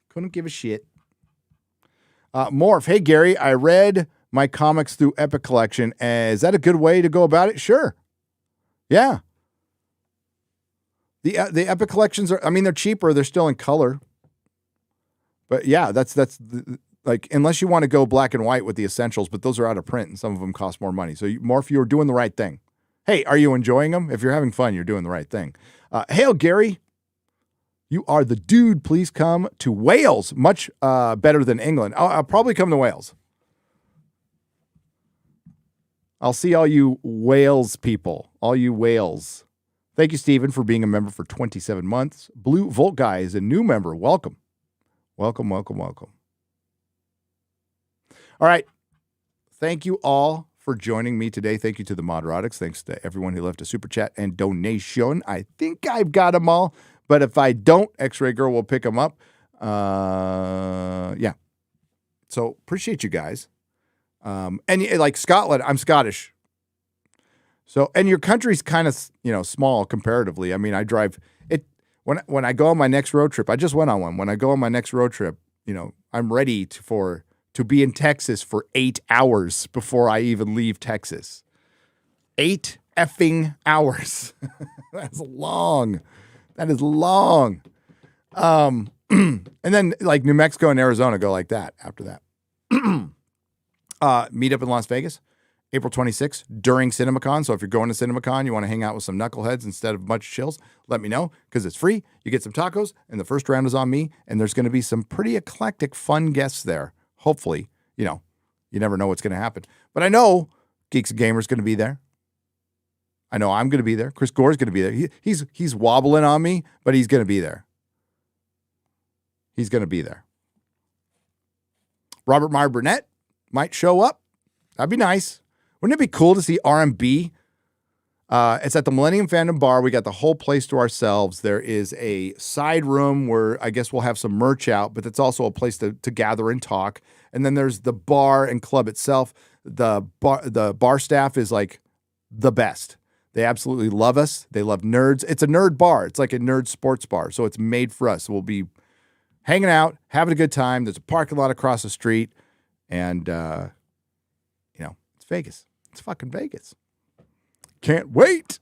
Couldn't give a shit. Morph. Hey, Gary, I read my comics through Epic Collection. Is that a good way to go about it? Sure. Yeah. The Epic Collections are, they're cheaper. They're still in color. But yeah, that's like, unless you want to go black and white with the essentials, but those are out of print and some of them cost more money. So Morph, you're doing the right thing. Hey, are you enjoying them? If you're having fun, you're doing the right thing. Hail, Gary. You are the dude. Please come to Wales. Much better than England. I'll probably come to Wales. I'll see all you Wales people, all you Wales. Thank you, Stephen, for being a member for 27 months. Blue Volt Guy is a new member. Welcome. Welcome. All right. Thank you all for joining me today. Thank you to the Nerdrotics. Thanks to everyone who left a super chat and donation. I think I've got them all, but if I don't, X-Ray Girl will pick them up. Yeah. So appreciate you guys. And like Scotland, I'm Scottish. So, and your country's kind of, small comparatively. I drive it when I go on my next road trip. I just went on one. When I go on my next road trip, I'm ready to be in Texas for 8 hours before I even leave Texas. 8 effing hours. That's long. That is long. And then like New Mexico and Arizona go like that after that. Meet up in Las Vegas, April 26th during CinemaCon. So if you're going to CinemaCon, you want to hang out with some knuckleheads instead of a bunch of chills, let me know because it's free. You get some tacos and the first round is on me. And there's going to be some pretty eclectic, fun guests there. Hopefully, you never know what's going to happen. But I know Geeks and Gamers going to be there. I know I'm going to be there. Chris Gore's going to be there. He's wobbling on me, but he's going to be there. He's going to be there. Robert Meyer Burnett might show up. That'd be nice. Wouldn't it be cool to see RMB? It's at the Millennium Fandom Bar. We got the whole place to ourselves. There is a side room where I guess we'll have some merch out, but it's also a place to gather and talk. And then there's the bar and club itself. The bar staff is like the best. They absolutely love us. They love nerds. It's a nerd bar. It's like a nerd sports bar. So it's made for us. We'll be hanging out, having a good time. There's a parking lot across the street. And, it's Vegas. It's fucking Vegas. Can't wait.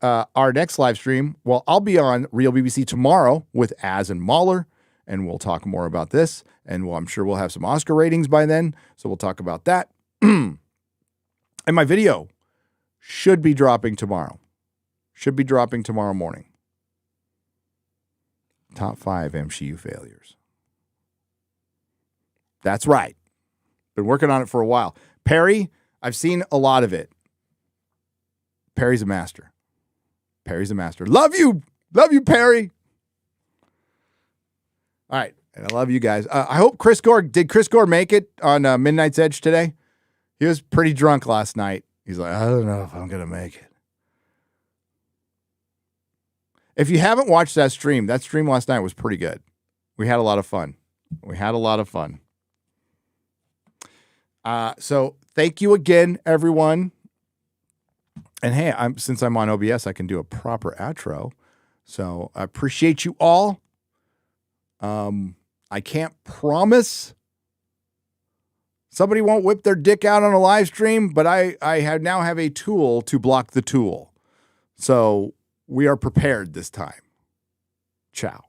Our next live stream, I'll be on Real BBC tomorrow with Az and Mahler, and we'll talk more about this. And I'm sure we'll have some Oscar ratings by then, so we'll talk about that. And my video should be dropping tomorrow. Morning. Top 5 MCU failures. That's right. Been working on it for a while. Perry, I've seen a lot of it. Perry's a master. Love you, Perry. All right. And I love you guys. I hope did Chris Gore make it on Midnight's Edge today? He was pretty drunk last night. He's like, I don't know if I'm going to make it. If you haven't watched that stream last night was pretty good. We had a lot of fun. So thank you again, everyone. And hey, since I'm on OBS, I can do a proper outro. So I appreciate you all. I can't promise somebody won't whip their dick out on a live stream, but I now have a tool to block the tool. So we are prepared this time. Ciao.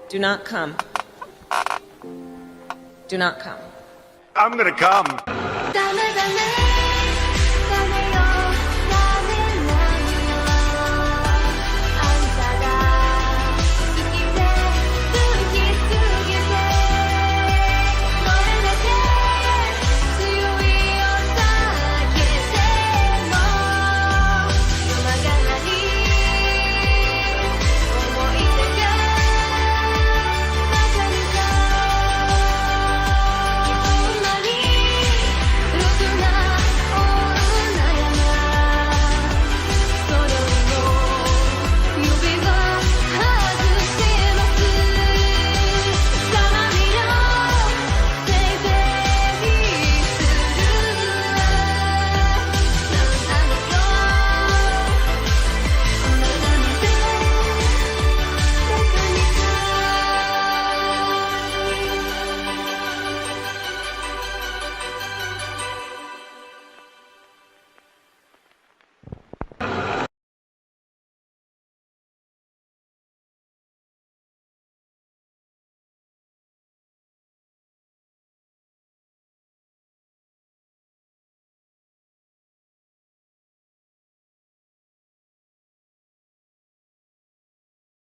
Do not come. Do not come. I'm gonna come.